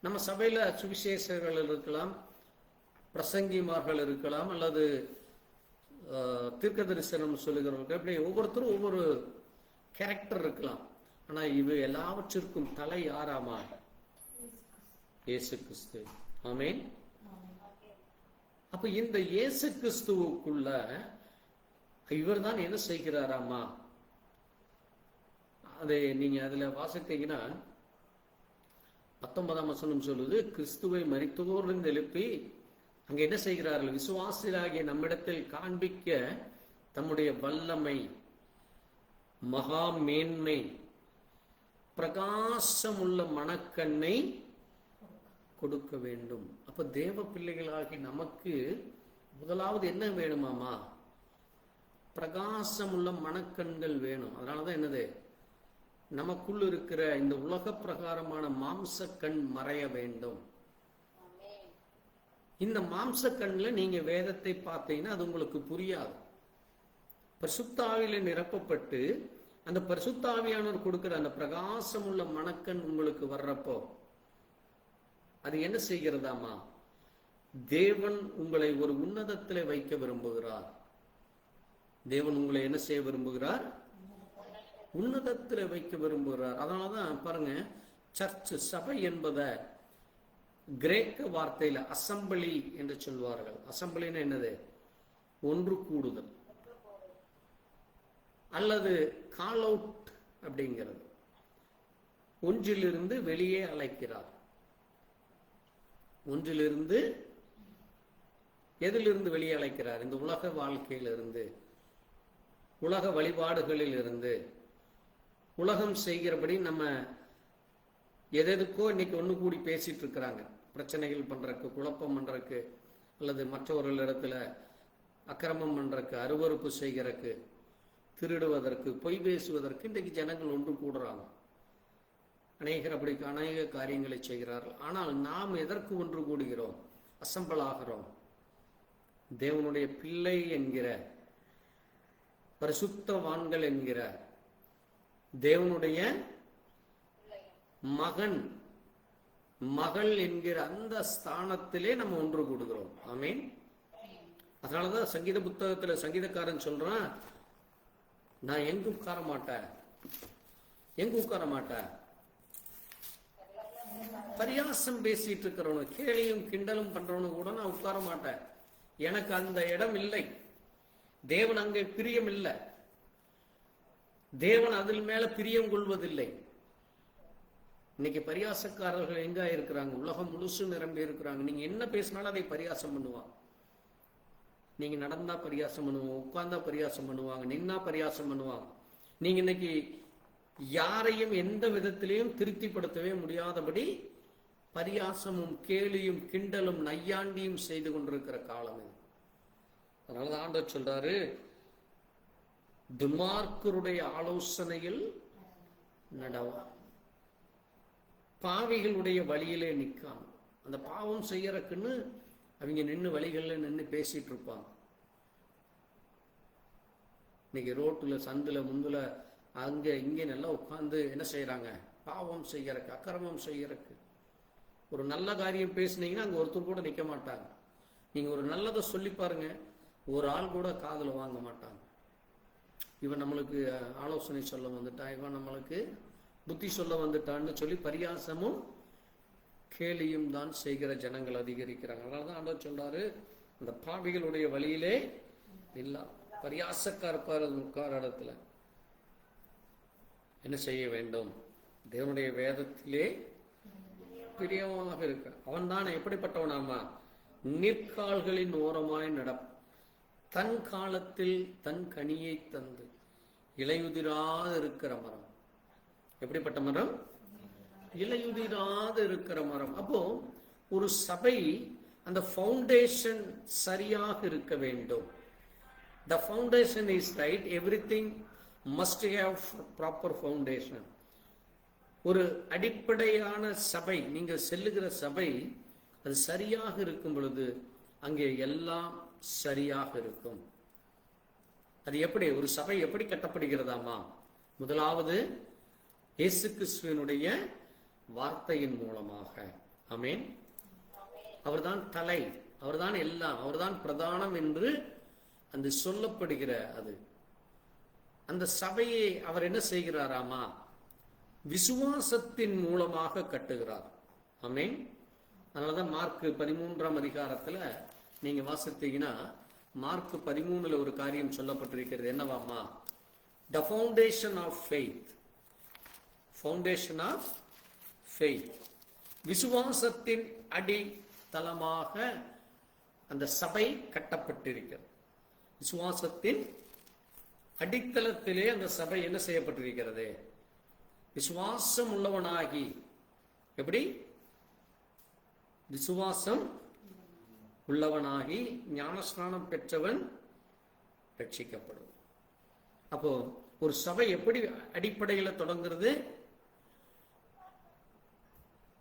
நம்ம சபையில சுவிசேஷர்கள் இருக்கலாம், பிரசங்கிமார்கள் இருக்கலாம், அல்லது தீர்க்க தரிசனம் சொல்லுகிறவர்கள், இப்படி ஒவ்வொருத்தரும் ஒவ்வொரு கேரக்டர் இருக்கலாம். ஆனா இவை எல்லாவற்றிற்கும் தலை யாராமா? இயேசு கிறிஸ்து. ஆமென். அப்ப இந்த இயேசு கிறிஸ்துவுக்குள்ள இவர் தான் என்ன செய்கிறாராமா? அதை நீங்க அதுல வாசித்தீங்கன்னா 19ஆம் வசனம் சொல்லுது, கிறிஸ்துவை மரித்தோரிலிருந்து எழுப்பி அங்க என்ன செய்கிறார்கள்? விசுவாசிகளாகிய நம்மிடத்தில் காண்பிக்க தம்முடைய வல்லமை, மகா மேன்மை, பிரகாசம் உள்ள மனக்கண்ணை கொடுக்க வேண்டும். அப்ப தேவ பிள்ளைகளாகி நமக்கு முதலாவது என்ன வேணுமாமா? பிரகாசம் உள்ள மனக்கண்கள் வேணும். அதனாலதான் என்னது, நமக்குள்ள இருக்கிற இந்த உலக பிரகாரமான மாம்ச கண் மறைய வேண்டும். இந்த மாம்ச கண்ல நீங்க வேதத்தை பார்த்தீங்கன்னா அது உங்களுக்கு புரியாது. பரிசுத்தாவில நிரப்பப்பட்டு அந்த பரிசுத்தாவியானவர் கொடுக்கிற அந்த பிரகாசம் உள்ள மனக்கண் உங்களுக்கு வர்றப்போ அது என்ன செய்கிறதாமா? தேவன் உங்களை ஒரு உன்னதத்திலே வைக்க விரும்புகிறார். தேவன் உங்களை என்ன செய்ய விரும்புகிறார்? உன்னதத்திலே வைக்க விரும்புகிறார். அதனாலதான் பாருங்க, சர்ச் சபை என்பதை கிரேக்க வார்த்தையில அசம்பிளி என்று சொல்வார்கள். அசம்பிளின்னு என்னது? ஒன்று கூடுதல் அல்லது கால் அவுட் அப்படிங்கிறது. ஒன்றிலிருந்து வெளியே அழைக்கிறார். ஒன்றிலிருந்து எதிலிருந்து வெளியே அழைக்கிறார்? இந்த உலக வாழ்க்கையிலிருந்து, உலக வழிபாடுகளில் இருந்து, உலகம் செய்கிறபடி நம்ம எதுக்கோ இன்னைக்கு ஒன்று கூடி பேசிட்டு இருக்கிறாங்க. பிரச்சனைகள் பண்றதுக்கு, குழப்பம் பண்றதுக்கு, அல்லது மற்றவர்களிடத்துல அக்கிரமம் பண்றதுக்கு, அருவறுப்பு செய்கிறதுக்கு, திருடுவதற்கு, பொய் பேசுவதற்கு இன்றைக்கு ஜனங்கள் ஒன்று கூடுறாங்க. அநேகர் அப்படி அநேக காரியங்களை செய்கிறார்கள். ஆனால் நாம் எதற்கு ஒன்று கூடுகிறோம்? அசம்பல் ஆகிறோம். தேவனுடைய பிள்ளை என்கிற, பரிசுத்தவான்கள் என்கிற, தேவனுடைய மகன் மகள் என்கிற அந்த ஸ்தானத்திலே நம்ம ஒன்று கூடுகிறோம். ஆமீன். அதனாலதான் சங்கீத புத்தகத்துல சங்கீதக்காரன் சொல்றான், நான் எங்க உட்கார மாட்டேன், எங்க உட்கார மாட்டேன், பரியாசம் பேசிட்டு இருக்கிறவனு, கேலியும் கிண்டலும் பண்றவனு கூட நான் உட்கார மாட்டேன். எனக்கு அந்த இடம் இல்லை. தேவன் அங்கே பிரியம் இல்லை. தேவன் அதில் மேல பிரியம் கொள்வதில்லை. இன்னைக்கு பரியாசக்காரர்கள் எங்க இருக்கிறாங்க? உலகம் முழுசு நிரம்பி இருக்கிறாங்க. நீங்க என்ன பேசினாலும் அதை பரியாசம் பண்ணுவாங்க. நீங்க நடந்தா பரியாசம் பண்ணுவாங்க, உட்கார்ந்தா பரியாசம் பண்ணுவாங்க, நின்னா பரியாசம் பண்ணுவாங்க. நீங்க இன்னைக்கு யாரையும் எந்த விதத்திலையும் திருப்திப்படுத்தவே முடியாதபடி பரியாசமும் கேலியும் கிண்டலும் நையாண்டியும் செய்து கொண்டிருக்கிற காலம் இது. அதனால ஆண்டவர் சொல்றாரு, துன்மார்க்கருடைய ஆலோசனையில் நடவா, பாவிகளுடைய வழியிலே நிற்காம. அந்த பாவம் செய்யறதுக்குன்னு அவங்க நின்று வழிகளில் நின்று பேசிட்டு இருப்பாங்க. இன்னைக்கு ரோட்டுல, சந்துல, முந்துல, அங்க இங்க நல்லா உட்கார்ந்து என்ன செய்யறாங்க? பாவம் செய்யறக்கு, அக்கிரமம் செய்யறக்கு. ஒரு நல்ல காரியம் பேசுனீங்கன்னா அங்க ஒருத்தர் கூட நிக்க மாட்டாங்க. நீங்க ஒரு நல்லதை சொல்லி பாருங்க, ஒரு ஆள் கூட காதுல வாங்க மாட்டாங்க. இவன் நம்மளுக்கு ஆலோசனை சொல்ல வந்துட்டான், இவன் நம்மளுக்கு புத்தி சொல்ல வந்துட்டான்னு சொல்லி பரியாசமும் கேலியும் தான் செய்கிற ஜனங்கள் அதிகரிக்கிறாங்க. அதனாலதான் ஆண்டவர் சொல்றாரு, அந்த பாவிகளுடைய வழியிலே இல்ல. பரியாசக்கார உட்கார இடத்துல என்ன செய்ய வேண்டும்? தேவனுடைய வேதத்திலே பிரியமாக இருக்க. அவன் தான் எப்படிப்பட்டவனாமா? நிற்கால்களின் ஓரமாய் தன் காலத்தில் தன் கனியை தந்து இலையுதிராத இருக்கிற மரம். எப்படிப்பட்ட மரம்? இலையுதிராத இருக்கிற மரம். அப்போ ஒரு சபை அந்த ஃபவுண்டேஷன் சரியாக இருக்க வேண்டும். The foundation is right. Everything must have proper foundation. ஒரு அடிப்படையான சபை, நீங்கள் செல்லுகிற சபை அது சரியாக இருக்கும் பொழுது அங்கே எல்லாம் சரியாக இருக்கும். அது எப்படி? ஒரு சபை எப்படி கட்டப்படுகிறதாமா? முதலாவது இயேசு கிறிஸ்துவினுடைய வார்த்தையின் மூலமாக. ஆமென். அவர்தான் தலை, அவர்தான் எல்லாம், அவர்தான் பிரதானம் என்று அந்த சொல்லப்படுகிற அது. அந்த சபையை அவர் என்ன செய்கிறாராமா? விசுவாசத்தின் மூலமாக கட்டுகிறார். ஆமென். அதனாலதான் மார்க் 13ஆம் அதிகாரத்துல நீங்க வாசித்தீங்கன்னா, மார்க் 13ல ஒரு காரியம் சொல்லப்பட்டிருக்கிறது. என்னவாமா? The foundation of faith. Foundation of faith. விசுவாசத்தின் அடித்தளமாக அந்த சபை கட்டப்பட்டிருக்கிறது. விசுவாசத்தின் அடித்தளத்திலே அந்த சபை என்ன செய்யப்பட்டிருக்கிறது? விசுவாசம் உள்ளவனாகி. எப்படி? விசுவாசம் உள்ளவனாகி ஞானஸ்நானம் பெற்றவன் ரட்சிக்கப்படும். அப்போ ஒரு சபை எப்படி அடிப்படையில் தொடங்குறது?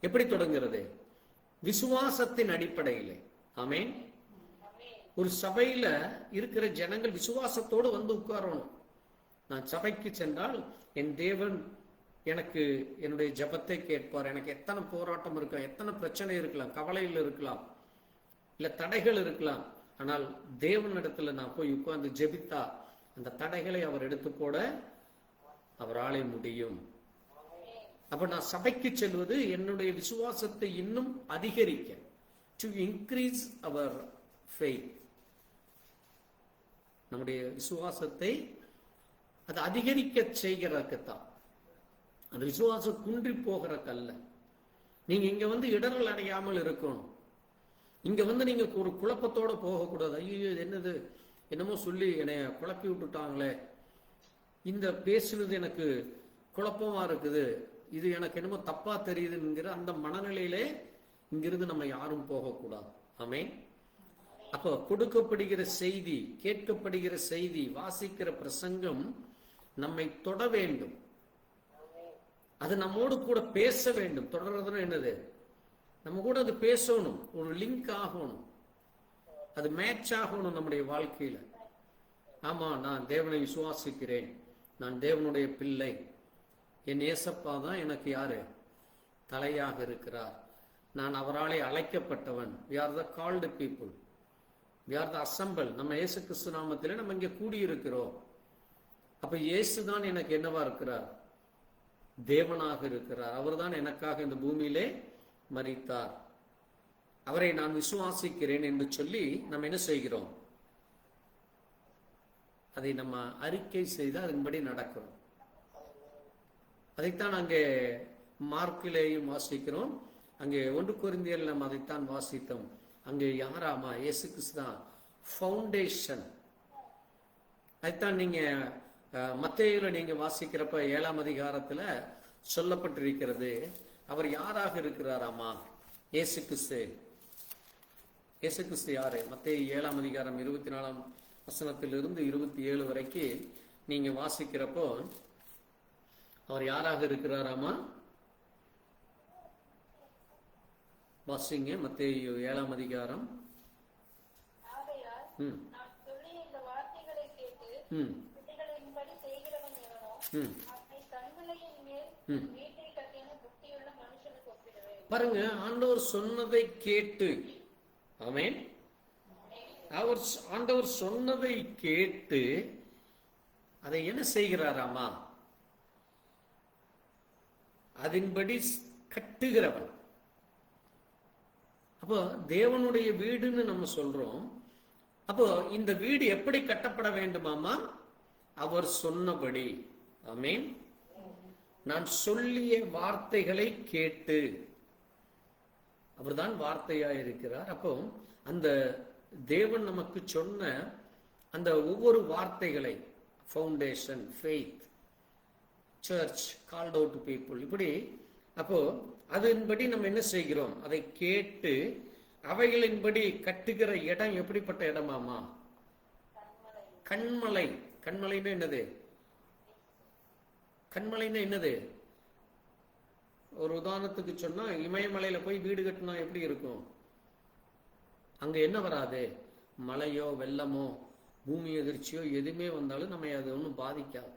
எப்படி தொடங்குறது? விசுவாசத்தின் அடிப்படையில். ஆமென். ஒரு சபையில இருக்கிற ஜனங்கள் விசுவாசத்தோடு வந்து உட்காரணும். நான் சபைக்கு சென்றால் என் தேவன் எனக்கு என்னுடைய ஜபத்தை கேட்பார். எனக்கு எத்தனை போராட்டம் இருக்கலாம், எத்தனை பிரச்சனை இருக்கலாம், கவலையில் இருக்கலாம், இல்ல தடைகள் இருக்கலாம். ஆனால் தேவனிடத்துல நான் போய் உட்கார்ந்து ஜெபித்தா அந்த தடைகளை அவர் எடுத்து போட அவராலே முடியும். அப்ப நான் சபைக்கு செல்வது என்னுடைய விசுவாசத்தை இன்னும் அதிகரிக்க, டு இன்க்ரீஸ் அவர் ஃபெய்த். நம்முடைய விசுவாசத்தை அது அதிகரிக்க செய்கிறதுக்குத்தான். அந்த விசுவாசம் குன்றி போகிறக்கல்ல. நீங்க இங்க வந்து இடர்கள் அடையாமல் இருக்கணும். இங்க வந்து நீங்க ஒரு குழப்பத்தோட போகக்கூடாது. ஐயோ இது என்னது, என்னமோ சொல்லி என்னை குழப்பி விட்டுட்டாங்களே, இந்த பேசுனது எனக்கு குழப்பமா இருக்குது, இது எனக்கு என்னமோ தப்பா தெரியுதுங்கிற அந்த மனநிலையிலே இங்கிருந்து நம்ம யாரும் போகக்கூடாது. ஆமென். அப்போ கொடுக்கப்படுகிற செய்தி, கேட்கப்படுகிற செய்தி, வாசிக்கிற பிரசங்கம் நம்மை தொட வேண்டும். அது நம்மோடு கூட பேச வேண்டும். தொடர்றதுன்னா என்னது? நம்ம கூட அது பேசணும், ஒரு லிங்க் ஆகணும், அது மேட்ச் ஆகணும் நம்முடைய வாழ்க்கையில. ஆமா, நான் தேவனை விசுவாசிக்கிறேன், நான் தேவனுடைய பிள்ளை, என் ஏசப்பா தான் எனக்கு யாரு? தலையாக இருக்கிறார், நான் அவராலே அழைக்கப்பட்டவன். we are the called people, we are the assemble. நம்ம இயேசு கிறிஸ்து நாமத்திலே நம்ம இங்க கூடியிருக்கிறோம். அப்ப இயேசு தான் எனக்கு என்னவா இருக்கிறார்? தேவனாக இருக்கிறார். அவர் தான் எனக்காக இந்த பூமியிலே மரித்தார். அவரை நான் விசுவாசிக்கிறேன் என்று சொல்லி நம்ம என்ன செய்கிறோம்? அதை நம்ம அறிக்கை செய்து அதன்படி நடக்கிறோம். அதைத்தான் அங்கே மார்க்கிலேயும் வாசிக்கிறோம். அங்கே 1 கொரிந்தியர் நம்ம அதைத்தான் வாசித்தோம். அங்கே யாராமா? இயேசு கிறிஸ்து தான் ஃபவுண்டேஷன். அதைத்தான் நீங்க மத்தேயுல நீங்க வாசிக்கிறப்ப 7ஆம் அதிகாரத்துல சொல்லப்பட்டிருக்கிறது. அவர் யாராக இருக்கிறாராமா? இயேசு கிறிஸ்து. இயேசு கிறிஸ்து யாரு? மத்தேயு 7ஆம் அதிகாரம் 24ஆம் வசனத்திலிருந்து 27 வரைக்கும் நீங்க வாசிக்கிறப்போ அவர் யாராக இருக்கிறாராமா? வாசிங்க மத்தேயு 7ஆம் அதிகாரம். பாருங்க, ஆண்டவர் சொன்னதை கேட்டு, ஆமென், ஆண்டவர் சொன்னதை கேட்டு அதை என்ன செய்கிறாராமா? அதன்படி கட்டுகிறவன். அப்போ தேவனுடைய வீடுன்னு நம்ம சொல்றோம். அப்போ இந்த வீடு எப்படி கட்டப்பட வேண்டுமாமா? அவர் சொன்னபடி. ஆமென். நான் சொல்லிய வார்த்தைகளை கேட்டு. அவர்தான் வார்த்தையாய் இருக்கிறார். அப்போ அந்த தேவன் நமக்கு சொன்ன அந்த ஒவ்வொரு வார்த்தைகளை, foundation, faith, church, called out people, இப்படி அப்போ அதன்படி நம்ம என்ன செய்கிறோம்? அதை கேட்டு அவைகளின்படி கட்டுகிற இடம் எப்படிப்பட்ட இடமாமா? கண்மலை. கண்மலைன்னா என்னது? கண்மலைன்னா என்னது? ஒரு உதாரணத்துக்கு சொன்னா, இமயமலையில போய் வீடு கட்டினா எப்படி இருக்கும்? அங்க என்ன வராது? மழையோ வெள்ளமோ பூமி எதிர்ச்சியோ எதுவுமே வந்தாலும் நம்ம அது ஒன்றும் பாதிக்காது.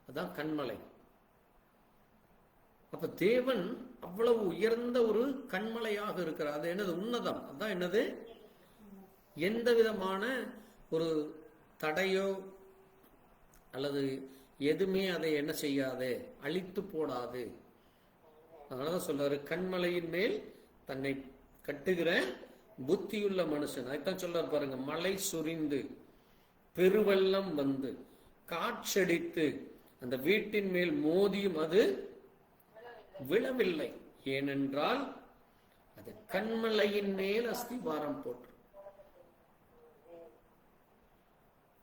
அதான் கண்மலை. அப்ப தேவன் அவ்வளவு உயர்ந்த ஒரு கண்மலையாக இருக்கிறார். அது என்னது? உன்னதம். அதான் என்னது? எந்த விதமான ஒரு தடையோ அல்லது எதுவுமே அதை என்ன செய்யாது, அழித்து போடாது. அதனாலதான் சொல்றாரு, கண்மலையின் மேல் தன்னை கட்டுகிற புத்தியுள்ள மனுஷன். அதைத்தான் சொல்றாரு பாருங்க. மழை சொரிந்து பெருவெள்ளம் வந்து காற்றடித்து அந்த வீட்டின் மேல் மோதியும் அது விழவில்லை, ஏனென்றால் அது கண்மலையின் மேல் அஸ்திவாரம் போட்டு.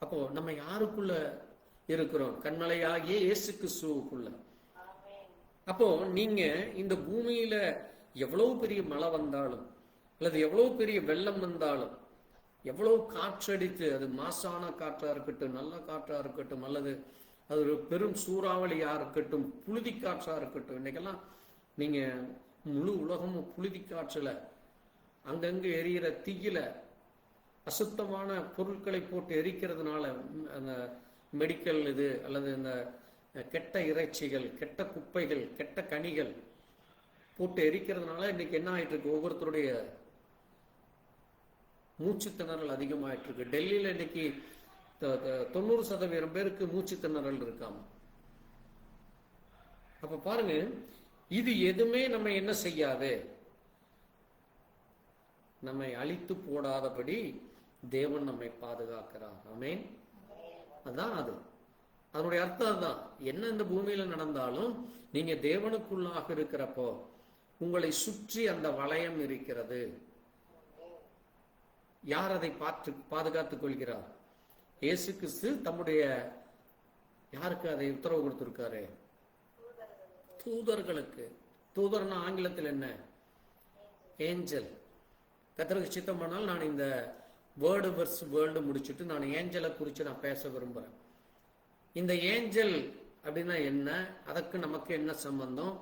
அப்போ நம்ம யாருக்குள்ள இருக்கிறோம்? கண்மலையாகிய இயேசு கிறிஸ்துவுக்குள்ள. அப்போ நீங்க இந்த பூமியில எவ்வளவு பெரிய மழை வந்தாலும் அல்லது எவ்வளவு பெரிய வெள்ளம் வந்தாலும், எவ்வளவு காற்றடித்து, அது மாசான காற்றா இருக்கட்டும், நல்ல காற்றா இருக்கட்டும், அல்லது அது ஒரு பெரும் சூறாவளியா இருக்கட்டும், புழுதி காற்றா இருக்கட்டும், இன்னைக்கெல்லாம் நீங்க முழு உலகமும் புழுதி காற்றுல, அங்கங்க எரியிற தீயில அசுத்தமான பொருட்களை போட்டு எரிக்கிறதுனால, அந்த மெடிக்கல் இது அல்லது இந்த கெட்ட இறைச்சிகள், கெட்ட குப்பைகள், கெட்ட கனிகள் போட்டு எரிக்கிறதுனால இன்னைக்கு என்ன ஆயிட்டு இருக்கு? ஒவ்வொருத்தருடைய மூச்சு திணறல் அதிகமாயிட்டு இருக்கு. டெல்லியில இன்னைக்கு 90% பேருக்கு மூச்சு திணறல் இருக்காம. அப்ப பாருங்க, இது எதுவுமே நம்ம என்ன செய்யாது, நம்மை அழித்து போடாதபடி தேவன் நம்மை பாதுகாக்கிறார். ஆமென். அதான் அது. அதனுடைய அர்த்தம் அதுதான். என்ன இந்த பூமியில நடந்தாலும் நீங்க தேவனுக்குள்ளாக இருக்கிறப்போ உங்களை சுற்றி அந்த வளையம் இருக்கிறது. யார் அதை பாதுகாத்துக் கொள்கிறார்? இயேசு கிறிஸ்து தம்முடைய யாருக்கு அதை உத்தரவு கொடுத்திருக்காரு? தூதர்களுக்கு. தூதர்னா ஆங்கிலத்தில் என்ன? ஏஞ்சல். கர்த்தருக்கு சித்தமானால் நான் இந்த வேர்ல்டு முடிச்சுட்டு நான் ஏஞ்சலை குறித்து நான் பேச விரும்புகிறேன். இந்த ஏஞ்சல் அப்படின்னா என்ன, அதற்கு நமக்கு என்ன சம்பந்தம்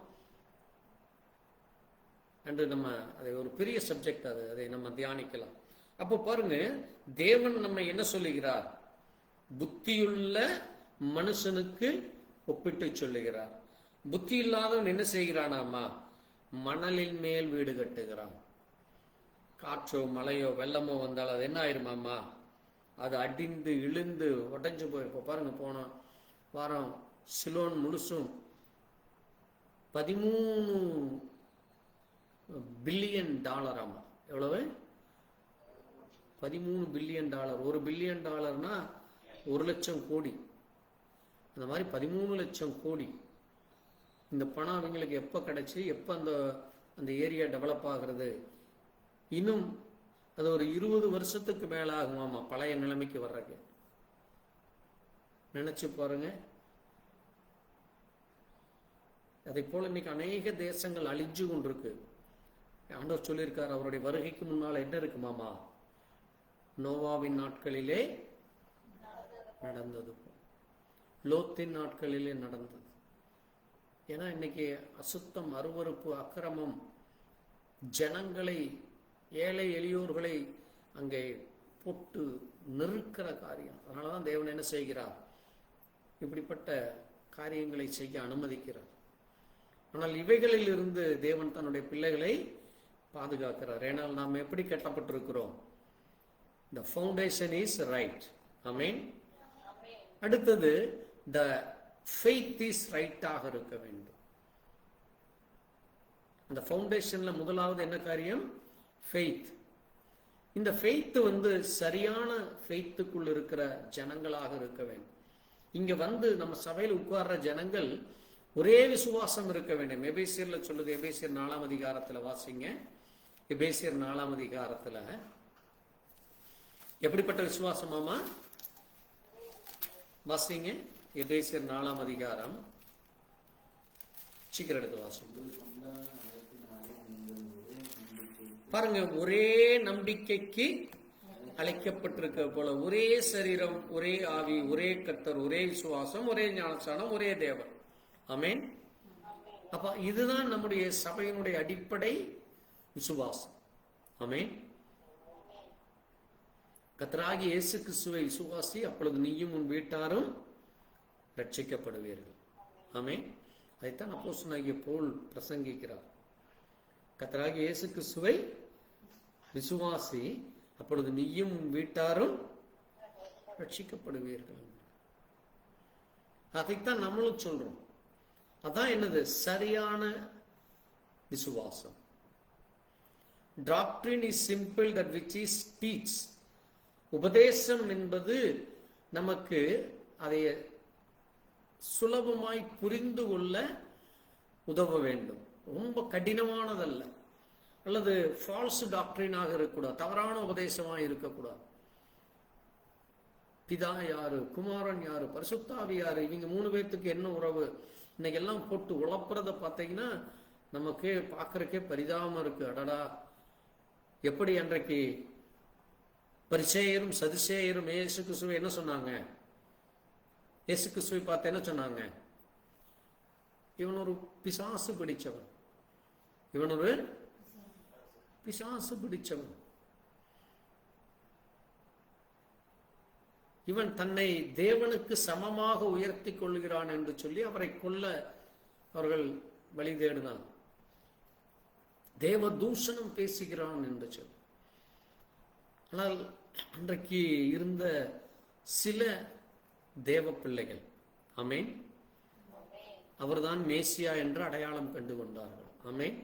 என்று நம்ம அதை ஒரு பெரிய சப்ஜெக்ட், அதை நம்ம தியானிக்கலாம். அப்போ பாருங்க, தேவன் நம்ம என்ன சொல்லுகிறார்? புத்தியுள்ள மனுஷனுக்கு ஒப்பிட்டு சொல்லுகிறார். புத்தி இல்லாதவன் என்ன செய்கிறானாமா? மணலின் மேல் வீடு கட்டுகிறான். காற்றோ மழையோ வெள்ளமோ வந்தால் அது என்ன ஆயிருமாமா? அது அடிந்து இழுந்து உடைஞ்சு போயிருப்போம். பாருங்க, போன வாரம் சிலோன் முழுசும் $13 பில்லியன். எவ்வளவு? $13 பில்லியன். $1 பில்லியன் 1,00,000 கோடி. அந்த மாதிரி 13 லட்சம் கோடி. இந்த பணம் அவங்களுக்கு எப்போ கிடைச்சி, எப்போ அந்த ஏரியா டெவலப் ஆகிறது? இன்னும் அது ஒரு 20 வருஷத்துக்கு மேல ஆகுமாமா பழைய நிலைமைக்கு வர்றதுக்கு. நினைச்சு பாருங்க. அதை போல இன்னைக்கு அநேக தேசங்கள் அழிஞ்சு கொண்டிருக்கு. ஆண்டவர் சொல்லியிருக்கார், அவருடைய வருகைக்கு முன்னால என்ன இருக்குமாமா? நோவாவின் நாட்களிலே நடந்தது, லோத்தின் நாட்களிலே நடந்தது. ஏன்னா இன்னைக்கு அசுத்தம், அருவருப்பு, அக்கிரமம், ஜனங்களை, ஏழை எளியோர்களை அங்கே போட்டு நெருக்கிற காரியம். அதனாலதான் தேவன் என்ன செய்கிறார்? இப்படிப்பட்ட காரியங்களை செய்ய அனுமதிக்கிறார். ஆனால் இவைகளில் இருந்து தேவன் தன்னுடைய பிள்ளைகளை பாதுகாக்கிறார். ஏனால் நாம் எப்படி கட்டப்பட்டிருக்கிறோம்? The foundation is right. Amen. அடுத்தது the faith is right ஆக இருக்க வேண்டும். அந்த ஃபவுண்டேஷன்ல முதலாவது என்ன காரியம்? ஃபெய்த். இந்த ஃபெய்த் சரியான ஃபெய்த்துக்குள் இருக்கிற ஜனங்களாக இருக்க வேண்டும். இங்க நம்ம சபையில் உட்கார்ற ஜனங்கள் ஒரே விசுவாசம் இருக்க வேண்டும். எபேசியர்ல சொல்லுது, எபேசியர் 4ஆம் அதிகாரத்துல வாசிங்க. எபேசியர் 4ஆம் அதிகாரத்துல எப்படிப்பட்ட விசுவாசமாமா? வாசிங்க. எபேசியர் 4ஆம் அதிகாரம், சீக்கிரம் எடுத்து வாசிங்க. பாருங்க, ஒரே நம்பிக்கைக்கு அழைக்கப்பட்டிருக்க போல, ஒரே சரீரம், ஒரே ஆவி, ஒரே கர்த்தர், ஒரே விசுவாசம், ஒரே ஞானஸ்நானம், ஒரே தேவன். ஆமென். அப்ப இதுதான் நம்முடைய சபையினுடைய அடிப்படை விசுவாசம். ஆமென். கர்த்தராகிய இயேசு கிறிஸ்துவை விசுவாசி, அப்பொழுது நீயும் உன் வீட்டாரும் ரட்சிக்கப்படுவீர்கள். ஆமென். அதைத்தான் அப்போஸ்தலனாகிய பவுல் பிரசங்கிக்கிறார். கர்த்தராகிய இயேசு கிறிஸ்துவை விசுவாசி, அப்பொழுது நீயும் உன் வீட்டாரும் ரட்சிக்கப்படுவீர்கள். அதைத்தான் நம்மளும் சொல்றோம். அதான் என்னது? சரியான விசுவாசம். Doctrine is simple, that which is teach. உபதேசம் என்பது நமக்கு அதை சுலபமாய் புரிந்து கொள்ள உதவ வேண்டும். ரொம்ப கடினமானதல்ல, அல்லது ஃபால்ஸ் டாக்டரினாக இருக்கக்கூடாது, தவறான உபதேசமாக இருக்கக்கூடாது. பிதா யாரு, குமாரன் யாரு, பரிசுத்தாவி யாரு, இவங்க 3 பேர்த்துக்கு என்ன உறவு, இன்னைக்கு எல்லாம் போட்டு உழப்புறத பார்த்தீங்கன்னா நமக்கு பார்க்கறக்கே பரிதாபம் இருக்கு. அடடா, எப்படி அன்றைக்கு பரிசேயரும் சதுசேயரும் இயேசு கிறிஸ்துவை என்ன சொன்னாங்க? இயேசு கிறிஸ்துவை பார்த்து என்ன சொன்னாங்க? இவன் ஒரு பிசாசு பிடிச்சவன், இவன் ஒரு பிசாசு பிடிச்சவன், இவன் தன்னை தேவனுக்கு சமமாக உயர்த்தி கொள்கிறான் என்று சொல்லி அவரை கொல்ல அவர்கள் வழி தேடினான். தேவ தூஷணம் பேசுகிறான் என்று சொல்லி. ஆனால் அன்றைக்கு இருந்த சில தேவ பிள்ளைகள், ஆமென், அவர்தான் மேசியா என்று அடையாளம் கண்டு கொண்டார்கள். ஆமென்.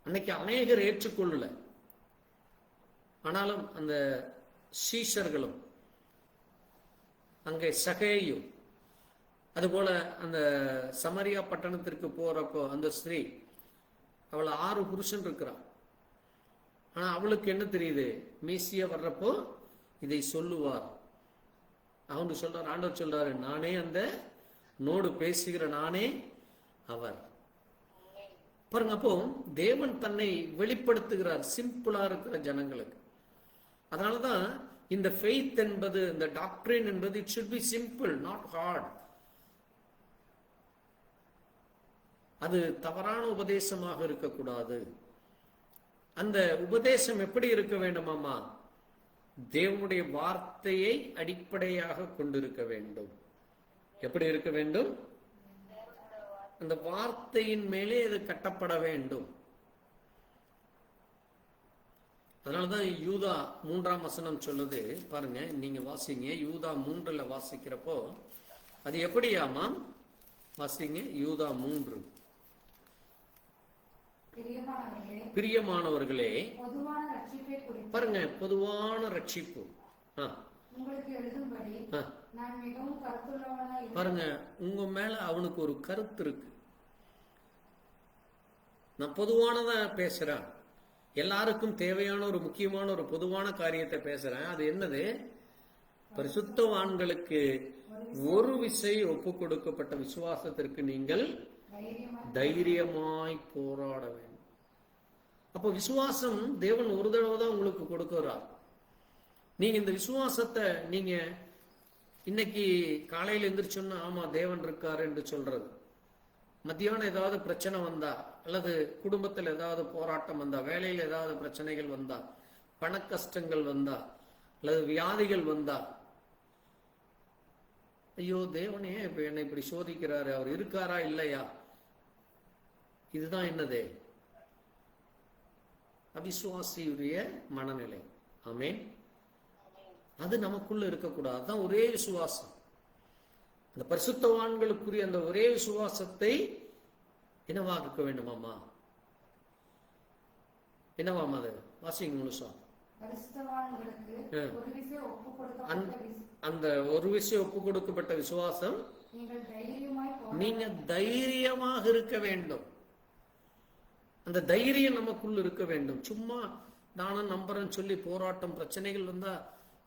அன்னைக்கு அநேகர் ஏற்றுக்கொள்ளல. ஆனாலும் அந்த சீஷர்களும், அங்கே சகேயும், அதுபோல அந்த சமரியா பட்டணத்திற்கு போறப்போ அந்த ஸ்திரீ, அவள் 6 புருஷன் இருக்கிறான். ஆனா அவளுக்கு என்ன தெரியுது? மேசியா வர்றப்போ இதை சொல்லுவார். அவனுக்கு சொல்றார், ஆண்டவர் சொல்றாரு, நானே அந்த நோடு பேசுகிற நானே அவர். பாருங்க, அப்போ தேவன் தன்னை வெளிப்படுத்துகிறார் சிம்பிளா இருக்கிற ஜனங்களுக்கு. அதனாலதான் இந்த ஃபெய்த் என்பது, இந்த டாக்டரின் என்பது, it should be simple, not hard. அது தவறான உபதேசமாக இருக்கக்கூடாது. அந்த உபதேசம் எப்படி இருக்க வேண்டுமாமா? தேவனுடைய வார்த்தையை அடிப்படையாக கொண்டிருக்க வேண்டும். எப்படி இருக்க வேண்டும்? அந்த வார்த்தையின் மேலே அது கட்டப்பட வேண்டும். அதனாலதான் யூதா 3ஆம் வசனம் சொல்லுது பாருங்க, நீங்க வாசிங்க. யூதா 3ல வாசிக்கிறப்போ அது எப்படியாமா? வாசிங்க யூதா 3. பிரியமானவர்களே, பாருங்க, பொதுவான ரட்சிப்பு. பாருங்க, உங்க மேல அவனுக்கு ஒரு கருத்து இருக்கு. நான் பொதுவானதா பேசுறேன், எல்லாருக்கும் தேவையான ஒரு முக்கியமான ஒரு பொதுவான காரியத்தை பேசுறேன். அது என்னது? பரிசுத்தவான்களுக்கு ஒரு விசை ஒப்பு கொடுக்கப்பட்ட விசுவாசத்திற்கு நீங்கள் தைரியமாய் போராட வேண்டும். அப்போ விசுவாசம் தேவன் ஒரு தடவை தான் உங்களுக்கு கொடுக்கிறார். நீங்க இந்த விசுவாசத்தை நீங்க இன்னைக்கு காலையில் எந்திரிச்சோன்னா ஆமா தேவன் இருக்காரு என்று சொல்றது, மத்தியானம் ஏதாவது பிரச்சனை வந்தா, அல்லது குடும்பத்தில் ஏதாவது போராட்டம் வந்தா, வேலையில் ஏதாவது பிரச்சனைகள் வந்தா, பண கஷ்டங்கள் வந்தா, அல்லது வியாதிகள் வந்தா, ஐயோ தேவனே இப்ப என்னை இப்படி சோதிக்கிறாரு, அவர் இருக்காரா இல்லையா? இதுதான் என்னது? அவிசுவாசியுடைய மனநிலை. ஆமென். அது நமக்குள்ள இருக்கக்கூடாது. அதுதான் ஒரே விசுவாசம். அந்த பரிசுத்தவான்களுக்குரிய அந்த ஒரே விசுவாசத்தை என்னவா இருக்க வேண்டுமாமா? என்னவாமா அது? வாசிங்க முழுசா. பரிசுத்தவான்களுக்கு ஒரு விசை ஒப்புக் அந்த ஒரு விஷயம் ஒப்பு கொடுக்கப்பட்ட விசுவாசம் நீங்க தைரியமாக இருக்க வேண்டும். அந்த தைரியம் நமக்குள்ள இருக்க வேண்டும். சும்மா நானும் நம்புறேன்னு சொல்லி போராட்டம் பிரச்சனைகள் வந்தா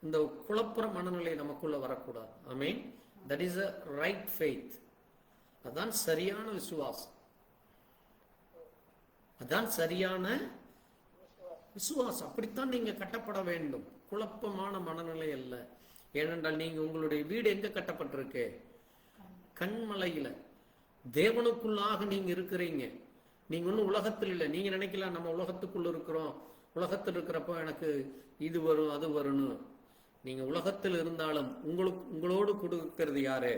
இந்த குழப்பற மனநிலை நமக்குள்ள வரக்கூடாது. ஆமென். That is a right faith. அதான் சரியான விசுவாசம். அதான் சரியான விசுவாசம். அப்படித்தான் நீங்க கட்டப்பட வேண்டும். குழப்பமான மனநிலை அல்ல. ஏனென்றால் நீங்க உங்களுடைய வீடு எங்க கட்டப்பட்டிருக்கு? கண்மலையில. தேவனுக்குள்ளாக நீங்க இருக்கிறீங்க. நீங்க ஒன்றும் உலகத்தில் இல்லை. நீங்க நினைக்கலாம் நம்ம உலகத்துக்குள்ள இருக்கிறோம், உலகத்தில் இருக்கிறப்போ எனக்கு இது வரும் அது வரும்னு. நீங்க உலகத்தில் இருந்தாலும் உங்களோடு கொடுக்கிறது யாரு?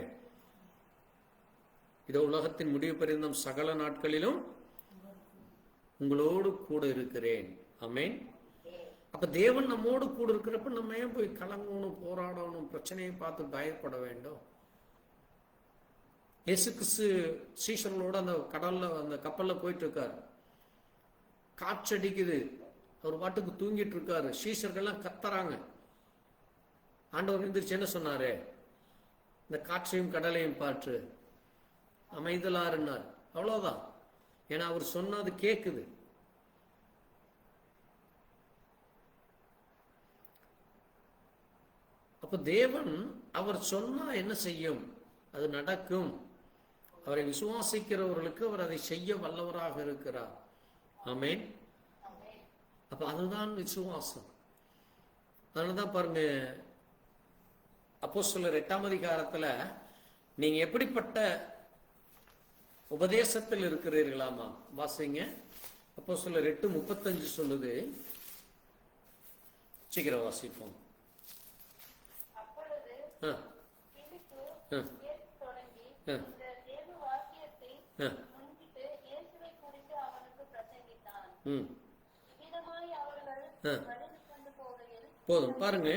இதோ உலகத்தின் முடிவு பரிந்தும் சகல நாட்களிலும் உங்களோடு கூட இருக்கிறேன். ஆமென். அப்ப தேவன் நம்மோடு கூட இருக்கிறப்ப நம்ம ஏன் போய் கலங்கணும், போராடணும், பிரச்சனையை பார்த்து பயப்பட வேண்டும்? இயேசு கிறிஸ்து சீஷர்களோட அந்த கடல்ல அந்த கப்பல்ல போயிட்டு இருக்காரு. காற்றடிக்குது, அவர் பாட்டுக்கு தூங்கிட்டு இருக்காரு. சீஷர்கள்லாம் கத்துறாங்க. ஆண்டவர் எந்திரிச்சு என்ன சொன்னாரு? இந்த காற்றையும் கடலையும் பார்த்து அமைதலாருன்னார். அவ்வளவுதான். ஏன்னா அவர் சொன்னது கேக்குது. அப்ப தேவன் அவர் சொன்னா என்ன செய்யும்? அது நடக்கும். அவரை விசுவாசிக்கிறவர்களுக்கு அவர் அதை செய்ய வல்லவராக இருக்கிறார். ஆமென். அப்ப அதுதான் விசுவாசம். அதனாலதான் பாருங்க, அப்போஸ்தலர் 8ஆம் அதிகாரத்துல நீங்க எப்படிப்பட்ட உபதேசத்தில் இருக்கிறீர்களாமா? வாசிங்க. அப்போஸ்தலர் 8:35 சொல்லுது. சீக்கிரம் வாசிப்போம். போதும். பாருங்க,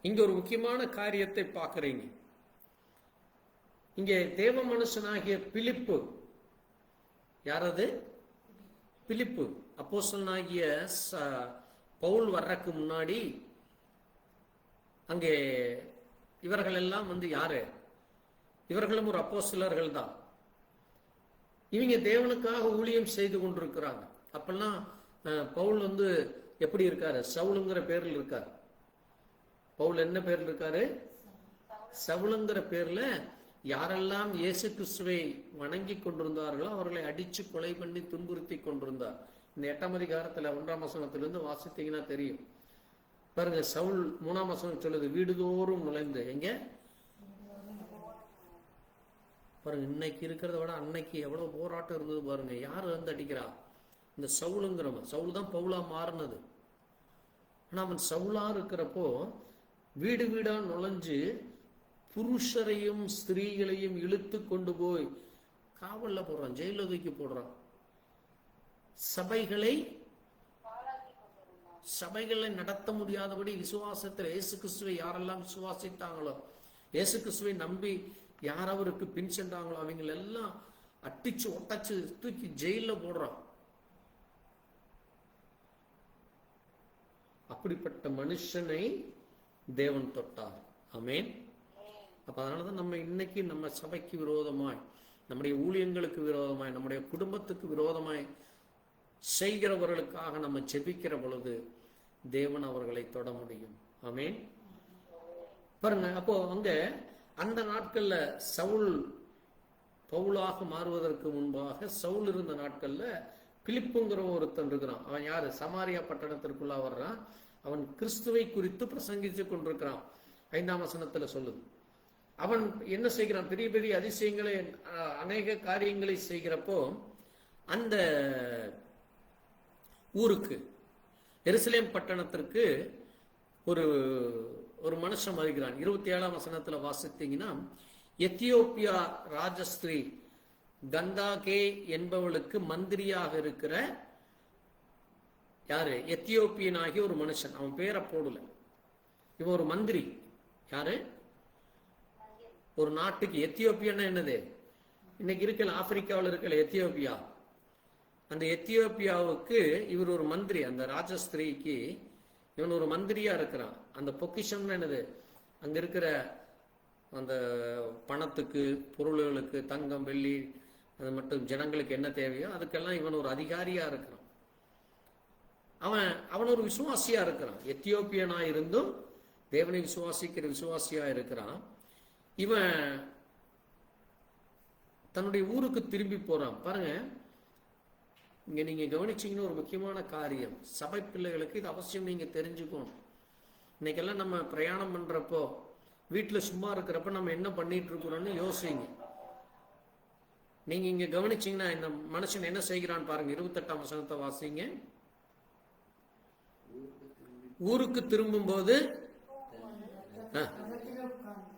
இங்க ஒரு முக்கியமான காரியத்தை பார்க்கறீங்க. இங்கே தேவ மனுஷனாகிய பிலிப்பு, யாரது? பிலிப்பு அப்போஸ்தலனாகிய பவுல் வர்றதுக்கு முன்னாடி அங்கே இவர்கள் எல்லாம் யாரு? இவர்களும் ஒரு அப்போஸ்தலர்கள் தான். இவங்க தேவனுக்காக ஊழியம் செய்து கொண்டிருக்கிறாங்க. அப்பெல்லாம் பவுல் எப்படி இருக்காரு? சவுலுங்கிற பேர்ல இருக்காரு. பவுல் என்ன பேர்ல இருக்காரு? சவுலுங்கிற பேர்ல யாரெல்லாம் இயேசு கிறிஸ்துவை வணங்கி கொண்டிருந்தார்களோ அவர்களை அடிச்சு கொலை பண்ணி துன்புறுத்தி கொண்டிருந்தார். இந்த 8ஆம் அதிகாரத்துல 1ஆம் வசனத்திலிருந்து வாசித்தீங்கன்னா தெரியும். பாருங்க, சவுல் 3ஆம் வசனம் சொல்லுது, வீடுதோறும் நுழைந்து. எங்க பாருங்க, இன்னைக்கு இருக்கிறத விட அன்னைக்கு எவ்வளவு போராட்டம் இருந்தது பாருங்க. யாரு அடிக்கிறா? இந்த சவுலுங்கிறவன். சவுல் தான் பவுலா மாறினது. ஆனா அவன் சவுலா இருக்கிறப்போ வீடு வீடா நுழைஞ்சு புருஷரையும் ஸ்திரீகளையும் இழுத்து கொண்டு போய் காவல்ல போடுறான், ஜெயில தூக்கி போடுறான். சபைகளை நடத்த முடியாதபடி விசுவாசத்தில் இயேசு கிறிஸ்துவை யாரெல்லாம் விசுவாசித்தாங்களோ, இயேசு கிறிஸ்துவை நம்பி யார் அவருக்கு பின் சென்றாங்களோ அவங்க எல்லாம் அட்டிச்சு ஒட்டச்சு தூக்கி ஜெயில போடுறான். அப்படிப்பட்ட மனுஷனை தேவன் தொட்டார். ஆமென். அப்ப அதனாலதான் நம்ம இன்னைக்கு நம்ம சபைக்கு விரோதமாய், நம்முடைய ஊழியங்களுக்கு விரோதமாய், நம்முடைய குடும்பத்துக்கு விரோதமாய் செய்கிறவர்களுக்காக நம்ம ஜெபிக்கிற பொழுது தேவன் அவர்களை தொட முடியும். ஆமென். பாருங்க, அப்போ அங்க அந்த நாட்கள்ல சவுல் பவுலாக மாறுவதற்கு முன்பாக சவுல் இருந்த நாட்கள்ல பிலிப்புங்கிற ஒருத்தன் இருக்கிறான். அவன் யாரு? சமாரியா பட்டணத்திற்குள்ள வர்றான். அவன் கிறிஸ்துவை குறித்து பிரசங்கிச்சு கொண்டிருக்கிறான். 5ஆம் வசனத்துல சொல்லுது. அவன் என்ன செய்கிறான்? பெரிய பெரிய அதிசயங்களை, அநேக காரியங்களை செய்கிறப்போ அந்த ஊருக்கு, எருசலேம் பட்டணத்திற்கு ஒரு மனுஷன் வருகிறான். 27ஆம் வசனத்துல வாசித்தீங்கன்னா, எத்தியோப்பியா ராஜஸ்திரீ கந்தாகே என்பவளுக்கு மந்திரியாக இருக்கிற யாரு? எத்தியோப்பியன் ஆகிய ஒரு மனுஷன். அவன் பேரை போடல. இவன் ஒரு மந்திரி. யாரு? ஒரு நாட்டுக்கு. எத்தியோப்பியன்னா என்னது? இன்னைக்கு இருக்கல, ஆப்பிரிக்காவில் இருக்கல எத்தியோப்பியா. அந்த எத்தியோப்பியாவுக்கு இவர் ஒரு மந்திரி, அந்த ராஜஸ்திரீக்கு இவன் ஒரு மந்திரியா இருக்கிறான். அந்த பொக்கிஷம்னு என்னது, அங்க இருக்கிற அந்த பணத்துக்கு, பொருள்களுக்கு, தங்கம் வெள்ளி, அது மட்டும் ஜனங்களுக்கு என்ன தேவையோ அதுக்கெல்லாம் இவன் ஒரு அதிகாரியா இருக்கிறான். அவன் ஒரு விசுவாசியா இருக்கிறான். எத்தியோப்பியனா இருந்தும் தேவனை விசுவாசிக்கிற விசுவாசியா இருக்கிறான். இவன் தன்னுடைய ஊருக்கு திரும்பி போறான். பாருங்க, இங்க நீங்க கவனிச்சீங்கன்னா ஒரு முக்கியமான காரியம், சபை பிள்ளைகளுக்கு இது அவசியம் நீங்க தெரிஞ்சுக்கணும். இன்னைக்கெல்லாம் நம்ம பிரயாணம் பண்றப்போ, வீட்டுல சும்மா இருக்கிறப்ப நம்ம என்ன பண்ணிட்டு இருக்கிறோம்னு யோசிங்க. நீங்க இங்க கவனிச்சீங்கன்னா இந்த மனுஷன் என்ன செய்கிறான்னு பாருங்க. 28ஆம் வசனத்தை வாசிங்க. ஊருக்கு திரும்பும் போது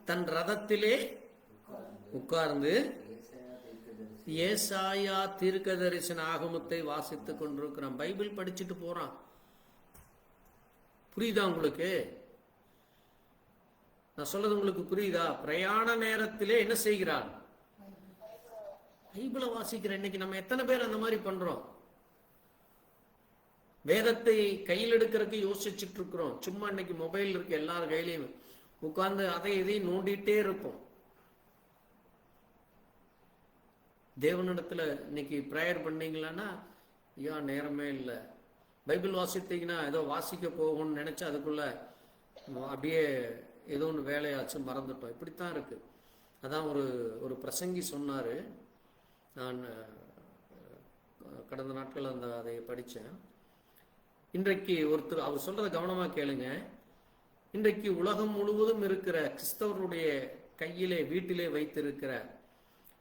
தன் ரதத்திலே உட்கார்ந்து ஏசாயா தீர்க்கதரிசன ஆகமத்தை வாசித்துக் கொண்டிருக்கிறான். பைபிள் படிச்சுட்டு போறான். புரியுதா உங்களுக்கு? நான் சொல்றது உங்களுக்கு புரியுதா? பிரயாண நேரத்திலே என்ன செய்கிறான்? பைபிளை வாசிக்கிறேன். இன்னைக்கு நம்ம எத்தனை பேர் அந்த மாதிரி பண்றோம்? வேதத்தை கையில் எடுக்கிறதுக்கு யோசிச்சுட்டு இருக்கிறோம். சும்மா இன்னைக்கு மொபைல் இருக்கு எல்லார் கையிலையும், உட்கார்ந்து அதை இதையும் நோண்டிட்டே இருப்போம். தேவனிடத்துல இன்னைக்கு ப்ரேயர் பண்ணீங்களான்னா, ஐயா நேரமே இல்லை. பைபிள் வாசித்தீங்கன்னா ஏதோ வாசிக்க போகணும்னு நினைச்சா அதுக்குள்ள அப்படியே ஏதோ ஒன்று வேலையாச்சும் மறந்துட்டோம். இப்படித்தான் இருக்கு. அதான் ஒரு பிரசங்கி சொன்னாரு. நான் கடந்த நாட்கள் அதை படித்தேன். இன்றைக்கு ஒருத்தர் அவர் சொல்றதை கவனமா கேளுங்க. இன்றைக்கு உலகம் முழுவதும் இருக்கிற கிறிஸ்தவருடைய கையிலே வீட்டிலே வைத்திருக்கிற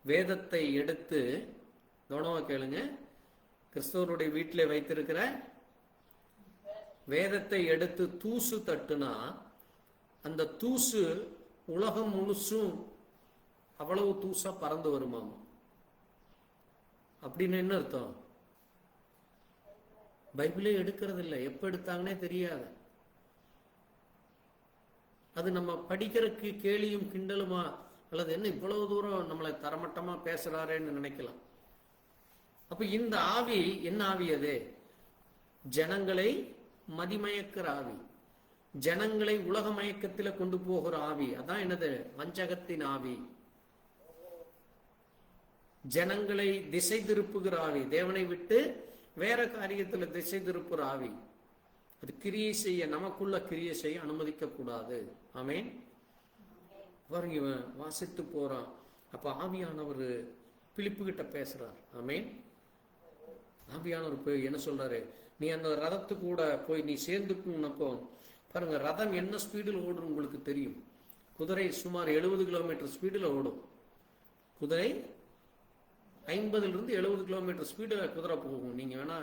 வேதத்தை எடுத்து, கவனமா கேளுங்க, கிறிஸ்தவருடைய வீட்டிலே வைத்திருக்கிற வேதத்தை எடுத்து தூசு தட்டுனா அந்த தூசு உலகம் முழுசும் அவ்வளவு தூசா பறந்து வருமாம். அப்படின்னு என்ன அர்த்தம்? பைபிளே எடுக்கிறது இல்லை. எப்ப எடுத்தாங்கன்னே தெரியாது. அது நம்ம படிக்கிறதுக்கு கேலியும் கிண்டலுமா, அல்லது என்ன இவ்வளவு தூரம் நம்மளை தரமட்டமா பேசுறாரேன்னு நினைக்கலாம். அப்ப இந்த ஆவி என்ன ஆவி? அது ஜனங்களை மதிமயக்கிற ஆவி, ஜனங்களை உலக மயக்கத்தில கொண்டு போகிற ஆவி. அதான் என்னது? வஞ்சகத்தின் ஆவி. ஜனங்களை திசை திருப்புகிற ஆவி, தேவனை விட்டு வேற காரியத்துல திசை திருப்புற ஆவி. அது கிரியை செய்ய, நமக்குள்ள கிரியை செய்ய அனுமதிக்க கூடாது. ஆமேன். பாருங்க, இவன் வாசித்து போறான். அப்ப ஆவியானவர் பிலிப்பு கிட்ட பேசுறார். ஆமேன். ஆவியானவர் போய் என்ன சொல்றாரு? நீ அந்த ரதத்து கூட போய் நீ சேர்ந்துக்குன்னப்போ பாருங்க, ரதம் என்ன ஸ்பீடில் ஓடும் உங்களுக்கு தெரியும். குதிரை சுமார் 70 கிலோமீட்டர் ஸ்பீடில் ஓடும். குதிரை 50 to 70 கிலோமீட்டர் ஸ்பீடில் குதிரை போகும். நீங்க வேணா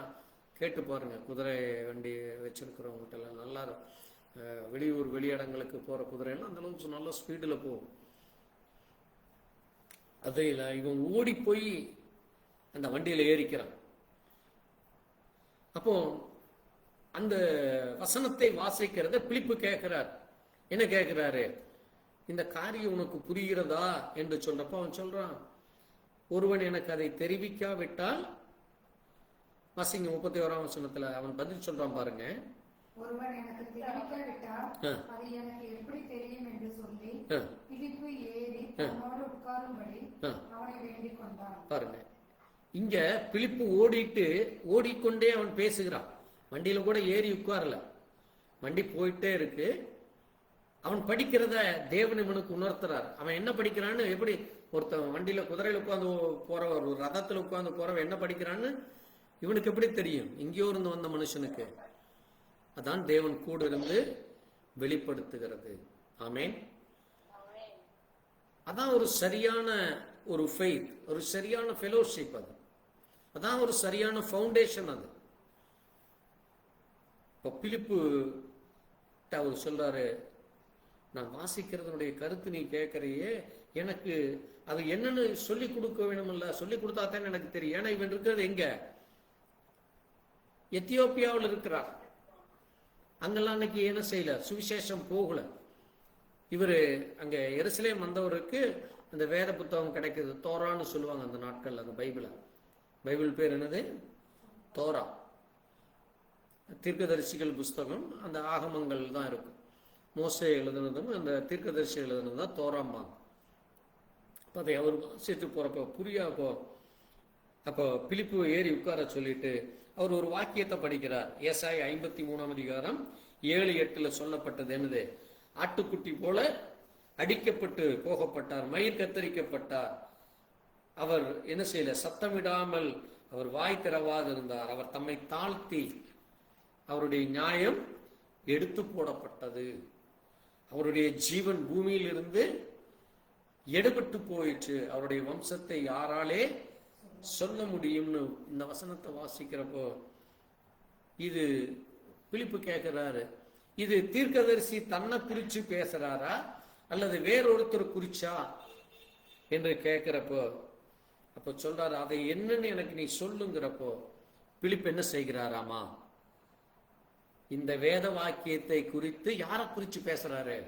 கேட்டு பாருங்க, குதிரை வண்டி வச்சிருக்கிறவங்ககிட்ட எல்லாம். நல்லா வெளியூர் வெளியிடங்களுக்கு போற குதிரையெல்லாம் அந்த அளவுக்கு நல்ல ஸ்பீடில் போகும். அதையில இவன் ஓடி போய் அந்த வண்டியில ஏறிக்கிறான். அப்போ அந்த வசனத்தை வாசிக்கிறத பிலிப்பு கேட்கிறார். என்ன கேட்கிறாரு? இந்த காரியம் உனக்கு புரிகிறதா என்று சொல்றப்ப அவன் சொல்றான், ஒருவன் எனக்கு அதை தெரிவிக்காவிட்டால், வாசிங்க 31ஆம் வசனத்துல அவன் பதில் சொல்றான் பாருங்க. ஒருவன் எனக்கு தெரிவிக்காவிட்டால் அது எனக்கு எப்படி தெரியும் என்று சொல்லி பிலிப்பு ஏறி அவனோடு உட்காரும்படி அவனை வேண்டிக் கொண்டான். பாருங்க, இங்க பிலிப்பு ஓடிக்கொண்டே அவன் பேசுகிறான். வண்டியில கூட ஏறி உட்காரல, வண்டி போயிட்டே இருக்கு. அவன் படிக்கிறத தேவன் இவனுக்கு உணர்த்துறார். அவன் என்ன படிக்கிறான்னு, எப்படி ஒருத்தன் வண்டியில குதிரையில உட்காந்து போறவர், ஒரு ரதத்துல உட்காந்து போறவன் என்ன படிக்கிறான்னு இவனுக்கு எப்படி தெரியும்? இங்கேயோ இருந்து வந்த மனுஷனுக்கு. அதான் தேவன் கூட இருந்து வெளிப்படுத்துகிறது. ஆமேன். அதான் ஒரு சரியான ஒரு ஃபெய்த், ஒரு சரியான ஃபெலோஷிப். அதான் ஒரு சரியான ஃபவுண்டேஷன். அது இப்போ பிலிப்பு அவர் சொல்றாரு, நான் வாசிக்கிறதுனுடைய கருத்து நீ கேட்கறையே, எனக்கு அது என்னன்னு சொல்லி கொடுக்க வேணும்ல, சொல்லி கொடுத்தா தான் எனக்கு தெரியும். ஏன்னா இவன் இருக்கிறது எங்க? எத்தியோப்பியாவில் இருக்கிறார். அங்கெல்லாம் அன்னைக்கு என்ன செய்யல, சுவிசேஷம் போகல. இவரு அங்க எருசலேம் வந்தவருக்கு அந்த வேத புத்தகம் கிடைக்குது, தோரான்னு சொல்லுவாங்க அந்த நாட்கள்ல. அந்த பைபிள் பேர் என்னது? தோரா, தீர்க்கதரிசிகள் புஸ்தகம் அந்த ஆகமங்கள் தான் இருக்கும். மோசே எழுதுனதும் அந்த தீர்க்கதரிசி எழுதுனது தான் தோராம்பாங்க. அப்போ அதை அவர் வாசித்து போகிறப்போ புரியாப்போ அப்போ பிலிப்பு ஏறி உட்கார சொல்லிட்டு அவர் ஒரு வாக்கியத்தை படிக்கிறார். ஏசாயா 53 7-8 சொல்லப்பட்டது என்னது? ஆட்டுக்குட்டி போல அடிக்கப்பட்டு போகப்பட்டார், மயிர் கத்தரிக்கப்பட்டார். அவர் என்ன செய்யல? சத்தமிடாமல் அவர் வாய் திறவாது இருந்தார். அவர் தம்மை தாழ்த்தி அவருடைய நியாயம் எடுத்து போடப்பட்டது. அவருடைய ஜீவன் பூமியில் இருந்து எடுபட்டு போயிற்று. அவருடைய வம்சத்தை யாராலே சொல்ல முடியும்னு இந்த வசனத்தை வாசிக்கிறப்போ இது பிலிப்பு கேட்கிறாரு, இது தீர்க்கதரிசி தன்னை குறிச்சு பேசுறாரா அல்லது வேறொருத்தர் குறிச்சா என்று கேட்கிறப்போ அப்போ சொல்றாரு, அதை என்னன்னு எனக்கு நீ சொல்லுங்கிறப்போ பிலிப்பு என்ன செய்கிறாராமா? இந்த வேத வாக்கியத்தை குறித்து யாரை குறிச்சு பேசுறாரு?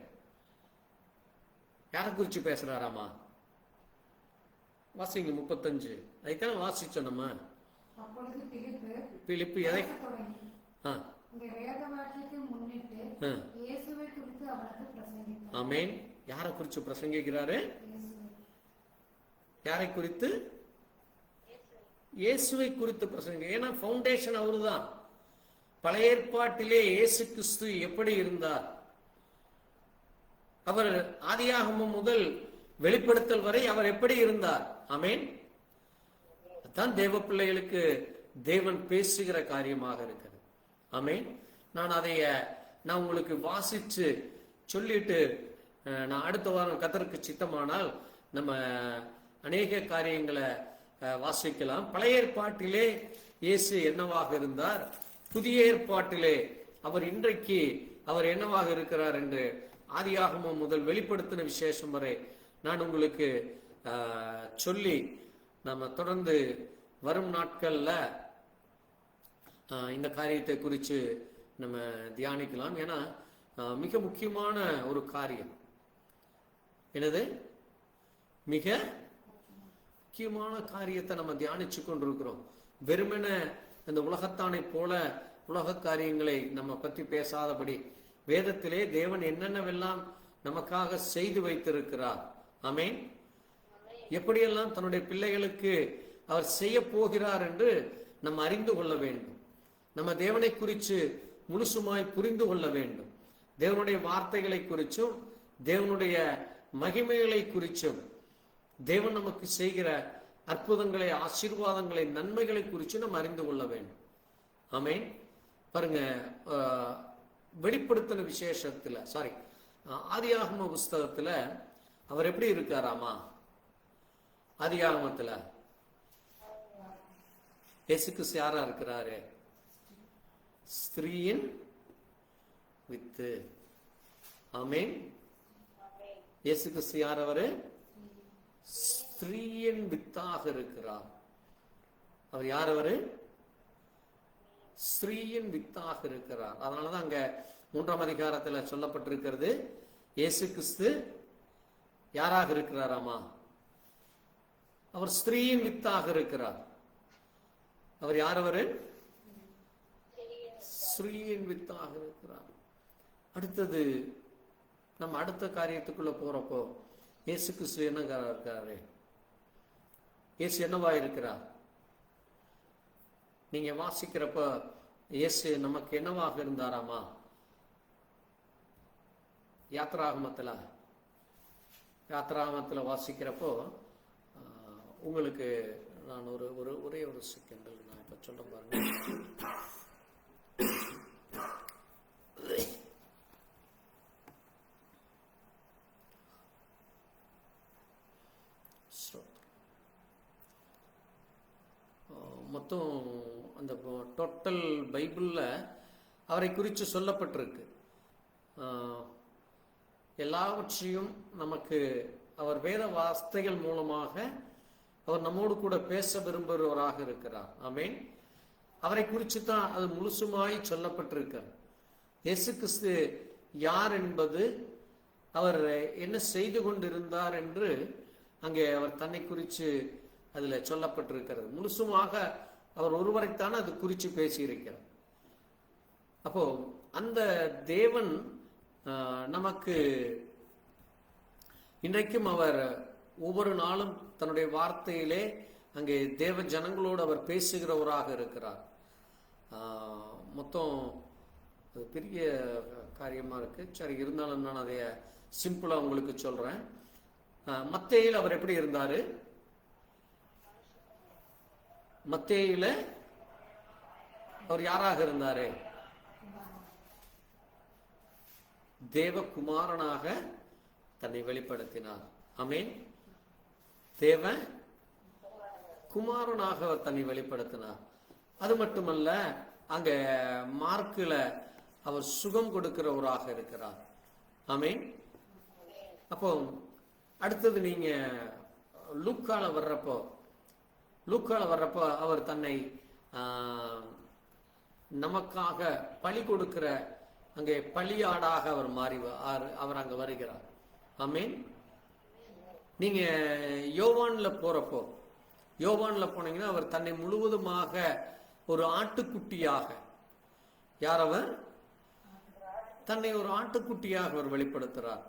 யாரை குறிச்சு பேசுறாராமா? வாசிங்க 35. அதைத்தானே வாசிச்சோம் நம்ம. பிலிப்பு எதை ஆமென். யாரை குறிச்சு பிரசங்கிக்கிறாரு? யாரை குறித்து? இயேசுவை குறித்து பிரசங்க. ஏன்னா பவுண்டேஷன் அவருதான். பழைய ஏற்பாட்டிலே இயேசு கிறிஸ்து எப்படி இருந்தார்? அவர் ஆதியாகமம் முதல் வெளிப்படுத்தல் வரை அவர் எப்படி இருந்தார்? ஆமென். அதான் தேவ பிள்ளைகளுக்கு தேவன் பேசுகிற காரியமாக இருக்கிறது. ஆமென். நான் உங்களுக்கு வாசிச்சு சொல்லிட்டு நான் அடுத்த வாரம் கர்த்தருக்கு சித்தமானால் நம்ம அநேக காரியங்களை வாசிக்கலாம். பழைய ஏற்பாட்டிலே இயேசு என்னவாக இருந்தார், புதிய ஏற்பாட்டிலே அவர் இன்றைக்கு அவர் என்னவாக இருக்கிறார் என்று ஆதியாகமம் முதல் வெளிப்படுத்தின விசேஷம் வரை நான் உங்களுக்கு சொல்லி நம்ம தொடர்ந்து வரும் நாட்கள்ல இந்த காரியத்தை குறித்து நம்ம தியானிக்கலாம். ஏன்னா மிக முக்கியமான ஒரு காரியம். என்னது? மிக முக்கியமான காரியத்தை நம்ம தியானிச்சு கொண்டிருக்கிறோம். வெறுமென இந்த உலகத்தானை போல உலக காரியங்களை நம்ம பற்றி பேசாதபடி வேதத்திலே தேவன் என்னென்னவெல்லாம் நமக்காக செய்து வைத்திருக்கிறார். ஆமென். எப்படியெல்லாம் தன்னுடைய பிள்ளைகளுக்கு அவர் செய்ய போகிறார் என்று நம்ம அறிந்து கொள்ள வேண்டும். நம்ம தேவனை குறித்து முழுசுமாய் புரிந்து கொள்ள வேண்டும். தேவனுடைய வார்த்தைகளை குறிச்சும் தேவனுடைய மகிமைகளை குறிச்சும் தேவன் நமக்கு செய்கிற அற்புதங்களை, ஆசீர்வாதங்களை, நன்மைகளை குறித்து நம்ம அறிந்து கொள்ள வேண்டும். ஆமென். பாருங்க, வெளிப்படுத்தின விசேஷத்துல ஆதியாகம புஸ்தகத்துல அவர் எப்படி இருக்காராமா? ஆதியாகமத்துல இயேசு கிறிஸ்து யாரா இருக்கிறாரு? ஸ்திரீயின் வித்து. ஆமென். இயேசு கிறிஸ்து யார்? அவரு ஸ்திரீயின் வித்தாக இருக்கிறார். அவர் யார்? அவரு ஸ்திரீயின் வித்தாக இருக்கிறார். அதனாலதான் அங்க 3ஆம் அதிகாரத்துல சொல்லப்பட்டிருக்கிறது, இயேசு கிறிஸ்து யாராக இருக்கிறாராமா? அவர் ஸ்திரீயின் வித்தாக இருக்கிறார். அவர் யார்? அவரு ஸ்திரீயின் வித்தாக இருக்கிறார். அடுத்தது நம்ம அடுத்த காரியத்துக்குள்ள போறப்போ இயேசு கிறிஸ்து என்ன இருக்காரு? இயேசு என்னவா இருக்கிறார்? நீங்க வாசிக்கிறப்ப இயேசு நமக்கு என்னவாக இருந்தாராமா? யாத்ராகமத்துல வாசிக்கிறப்போ உங்களுக்கு நான் ஒரே ஒரு செகண்ட் நான் இப்ப சொல்ல பாருங்க. மொத்தம் அந்த டோட்டல் பைபிள்ல அவரை குறித்து சொல்லப்பட்டிருக்கு. எல்லாவற்றையும் நமக்கு அவர் வேத வார்த்தைகள் மூலமாக அவர் நம்மோடு கூட பேச விரும்புகிறவராக இருக்கிறார். ஆமென். அவரை குறித்து தான் அது முழுசுமாய் சொல்லப்பட்டிருக்கிறார். இயேசு கிறிஸ்து யார் என்பது, அவர் என்ன செய்து கொண்டிருந்தார் என்று அங்கே அவர் தன்னை குறித்து அதுல சொல்லப்பட்டிருக்கிறது. முழுசுமாக அவர் ஒருவரைத்தான் அது குறித்து பேசியிருக்கிறார். அப்போ அந்த தேவன் நமக்கு இன்றைக்கும் அவர் ஒவ்வொரு நாளும் தன்னுடைய வார்த்தையிலே அங்கே தேவ ஜனங்களோடு அவர் பேசுகிறவராக இருக்கிறார். மொத்தம் அது பெரிய காரியமா இருக்கு. சரி, இருந்தாலும் நான் அதை சிம்பிளா உங்களுக்கு சொல்றேன். மத்தேயில அவர் எப்படி இருந்தாரு? மத்தேயில அவர் யாராக இருந்தாரு? தேவகுமாரனாக தன்னை வெளிப்படுத்தினார். ஆமென். தேவ குமாரனாக அவர் தன்னை வெளிப்படுத்தினார். அது மட்டுமல்ல, அங்க மார்க்குல அவர் சுகம் கொடுக்கிறவராக இருக்கிறார். ஆமென். அப்போ அடுத்தது நீங்க லூக்கால வர்றப்போ அவர் தன்னை நமக்காக பலி கொடுக்கிற அங்கே பலியாடாக அவர் அவர் அங்க வருகிறார். ஆமென். நீங்க யோவான்ல போனீங்கன்னா அவர் தன்னை முழுவதுமாக ஒரு ஆட்டுக்குட்டியாக, அவர் தன்னை ஒரு ஆட்டுக்குட்டியாக அவர் வெளிப்படுத்துறார்.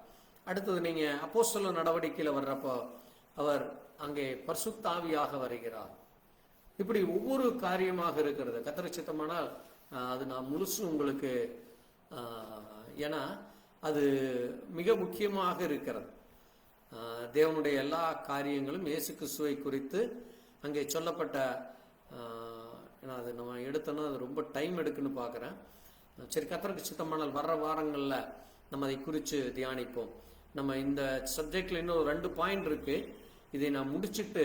அடுத்தது நீங்க அப்போஸ்தலர் நடவடிக்கையில வர்றப்போ அவர் அங்கே பரிசுத்த ஆவியாக வருகிறார். இப்படி ஒவ்வொரு காரியமாக இருக்கிறது. கர்த்தர் சித்தமானால் அது நான் முழுசு உங்களுக்கு, ஏன்னா அது மிக முக்கியமாக இருக்கிறது. தேவனுடைய எல்லா காரியங்களும் இயேசு கிறிஸ்துவை குறித்து அங்கே சொல்லப்பட்ட, அது நம்ம எடுத்தோன்னா அது ரொம்ப டைம் எடுக்குன்னு பார்க்குறேன். சரி, கர்த்தருக்கு சித்தமானால் வர்ற வாரங்களில் நம்ம அதை குறித்து தியானிப்போம். நம்ம இந்த சப்ஜெக்டில் இன்னும் 2 பாயிண்ட் இருக்கு. இதை நான் முடிச்சுட்டு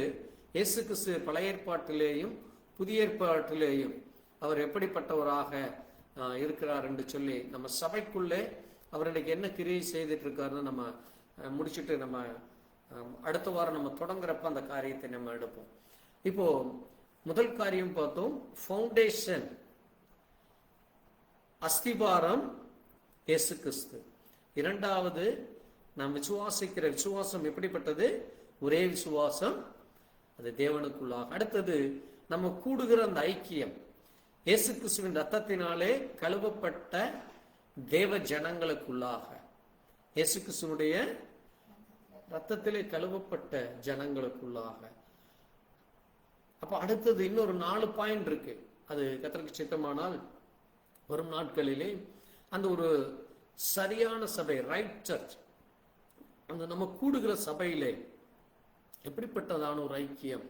இயேசு கிறிஸ்து பழைய ஏற்பாட்டிலேயும் புதிய ஏற்பாட்டிலேயும் அவர் எப்படிப்பட்டவராக இருக்கிறார் என்று சொல்லி நம்ம சபைக்குள்ளே அவர் இன்னைக்கு என்ன கிரியை செய்துட்டு இருக்காருன்னு நம்ம முடிச்சுட்டு நம்ம அடுத்த வாரம் நம்ம தொடங்குறப்ப அந்த காரியத்தை நம்ம எடுப்போம். இப்போ முதல் காரியம் பார்த்தோம், ஃபவுண்டேஷன், அஸ்திபாரம் இயேசு கிறிஸ்து. இரண்டாவது, நாம் விசுவாசிக்கிற விசுவாசம் எப்படிப்பட்டது? ஒரே விசுவாசம், அது தேவனுக்குள்ளாக. அடுத்தது நம்ம கூடுகிற அந்த ஐக்கியம், இயேசு கிறிஸ்துவின் ரத்தத்தினாலே கழுவப்பட்ட தேவ ஜனங்களுக்குள்ளாக, இயேசு கிறிஸ்துவனுடைய ரத்தத்திலே கழுவப்பட்ட ஜனங்களுக்குள்ளாக. அப்ப அடுத்தது இன்னொரு 4 பாயிண்ட் இருக்கு. அது கர்த்தருக்கு சித்தமானால் வரும் நாட்களிலே அந்த ஒரு சரியான சபை, ரைட் சர்ச், அந்த நம்ம கூடுகிற சபையிலே எப்படிப்பட்டதான ஒரு ஐக்கியம்,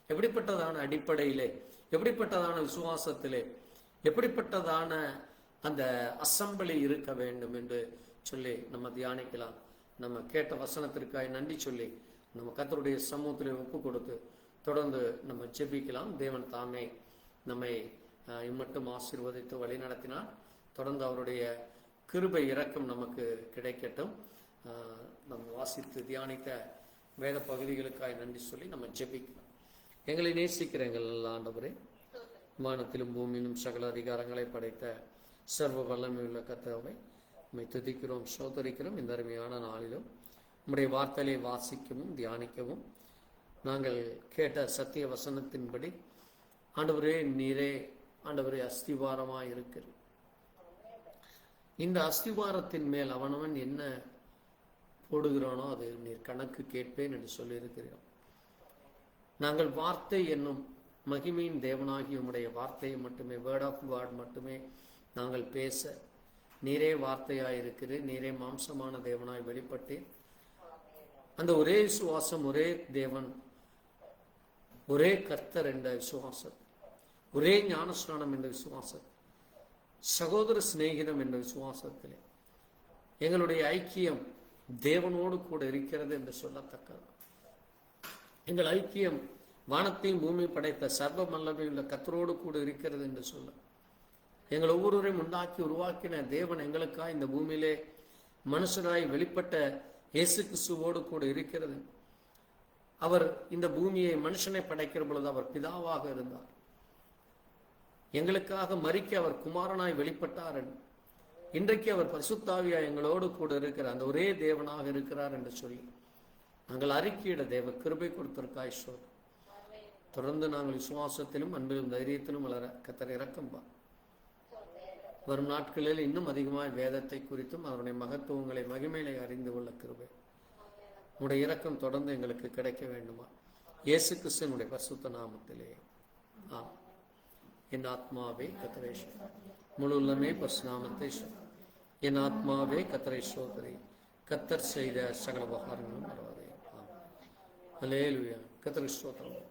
எப்படிப்பட்டதான அடிப்படையிலே, எப்படிப்பட்டதான விசுவாசத்திலே, எப்படிப்பட்டதான அந்த அசம்பிளி இருக்க வேண்டும் என்று சொல்லி நம்ம தியானிக்கலாம். நம்ம கேட்ட வசனத்திற்காக நன்றி சொல்லி நம்ம கர்த்தருடைய சமூகத்திலே ஒப்பு கொடுத்து தொடர்ந்து நம்ம ஜெபிக்கலாம். தேவன் தாமே நம்மை இம்மட்டும் ஆசீர்வதித்து வழி நடத்தினார். தொடர்ந்து அவருடைய கிருபை இரக்கம் நமக்கு கிடைக்கட்டும். நம்ம வாசித்து தியானித்த வேத பகுதிகளுக்காக நன்றி சொல்லி நம்ம ஜெபிக்கலாம். எங்களை நேசிக்கிற எங்கள் ஆண்டவரே, வானத்திலும் பூமியிலும் சகல அதிகாரங்களை படைத்த சர்வ வல்லமையுள்ள கர்த்தாவே, உம்மை துதிக்கிறோம், சோதரிக்கிறோம். இந்த அருமையான நாளிலும் உம்முடைய வார்த்தையை வாசிக்கவும் தியானிக்கவும் நாங்கள் கேட்ட சத்திய வசனத்தின்படி ஆண்டவரே, நீரே ஆண்டவரே அஸ்திவாரமாய் இருக்கிறது. இந்த அஸ்திவாரத்தின் மேல் அவனவன் என்ன போடுகிறானோ அது நீர் கணக்கு கேட்பேன் என்று சொல்லியிருக்கிறோம். நாங்கள் வார்த்தை என்னும் மகிமையின் தேவனாகி உம்முடைய வார்த்தையை மட்டுமே, வேர்ட் ஆஃப் காட் மட்டுமே நாங்கள் பேச, நீரே வார்த்தையாயிருக்கிறேன், நீரே மாம்சமான தேவனாய் வெளிப்பட்டேன். அந்த ஒரே விசுவாசம், ஒரே தேவன், ஒரே கர்த்தர் என்ற விசுவாசம், ஒரே ஞானஸ்நானம் என்ற விசுவாசம், சகோதர சிநேகிதம் என்ற விசுவாசத்திலே எங்களுடைய ஐக்கியம் தேவனோடு கூட இருக்கிறது என்று சொல்லத்தக்கது. எங்கள் ஐக்கியம் வானத்தையும் பூமியை படைத்த சர்வ வல்லமையுள்ள கர்த்தரோடு கூட இருக்கிறது என்று சொல்ல, எங்கள் ஒவ்வொருவரையும் உண்டாக்கி உருவாக்கின தேவன் எங்களுக்காக இந்த பூமியிலே மனுஷராய் வெளிப்பட்ட இயேசு கிறிஸ்துவோடு கூட இருக்கிறது. அவர் இந்த பூமியை மனுஷனை படைக்கிற பொழுது அவர் பிதாவாக இருந்தார். எங்களுக்காக மரிக்க அவர் குமாரனாய் வெளிப்பட்டார். இன்றைக்கு அவர் பரிசுத்த எங்களோடு கூட இருக்கிற அந்த ஒரே தேவனாக இருக்கிறார் என்று சொல்லி நாங்கள் அறிக்கையிட தேவ கிருபை கொடுத்திருக்காய். தொடர்ந்து நாங்கள் விசுவாசத்திலும் அன்பிலும் தைரியத்திலும் வளர கர்த்தர் இரக்கம்பா. வரும் நாட்களில் இன்னும் அதிகமாக வேதத்தை குறித்தும் அதனுடைய மகத்துவங்களை மகிமையை அறிந்து கொள்ள கிருபை. உடைய இரக்கம் தொடர்ந்து எங்களுக்கு கிடைக்க வேண்டுமா? இயேசு கிறிஸ்துவினுடைய பரிசுத்த நாமத்திலே என் ஆத்மாவே கர்த்தரை முழு உள்ளமே பரிசுநாமத்தை என் ஆத்மாவே கர்த்தரை ஸ்தோத்திரி. கர்த்தர் செய்த சகல உபகாரங்களும் மறவாதே. அல்லேலூயா. கர்த்தருக்கு ஸ்தோத்திரம்.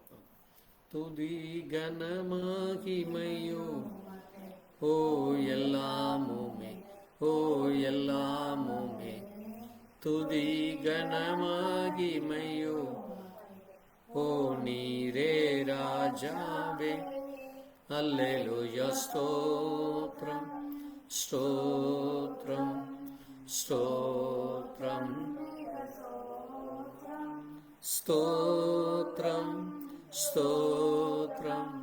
துதி கன மகிமையோ ஓ எல்லாமுமே, ஓ எல்லாமுமே, துதி கன மகிமையோ ஓ நீரே ராஜாவே. அல்லேலூயா. ஸ்தோத்ரம் ஸ்தோத்ரம் ஸ்தோத்ரம் ஸ்தோத்ரம் ஸ்தோத்ரம்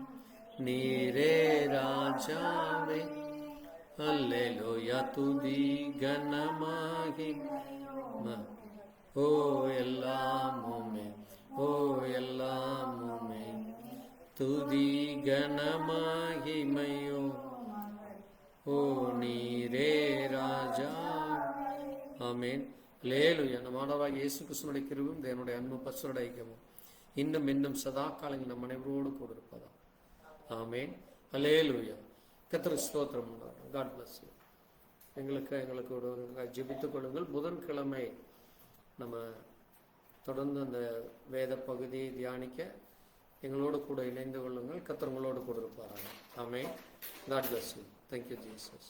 நீரே ராஜாவே. அல்லேலூயா. துதி கன மகிமை ஓ எல்லாமுமே, ஓ எல்லாமுமே, துதி கன மகிமையோ ஓ நீரே ராஜா. ஆமென். அல்லேலூயா. நம் ஆண்டவராகிய இயேசு கிறிஸ்துவினுடைய கிருபையும் தேவனுடைய அன்பு பரிசுத்த ஐக்கியமும் இன்னும் இன்னும் சதா காலங்கள் நம் அனைவரோடு கூட இருப்பதா. ஆமென். அல்லேலூயா. கர்த்தருக்கு ஸ்தோத்திரம் உண்டாகட்டும். God bless you. எங்களுக்கு ஒரு ஜெபித்துக் கொள்ளுங்கள். புதன்கிழமை நம்ம தொடர்ந்து அந்த வேத பகுதியை தியானிக்க எங்களோடு கூட இணைந்து கொள்ளுங்கள். கர்த்தர் உங்களோடு கூட இருப்பாராங்க. ஆமென். God bless you. Thank you Jesus.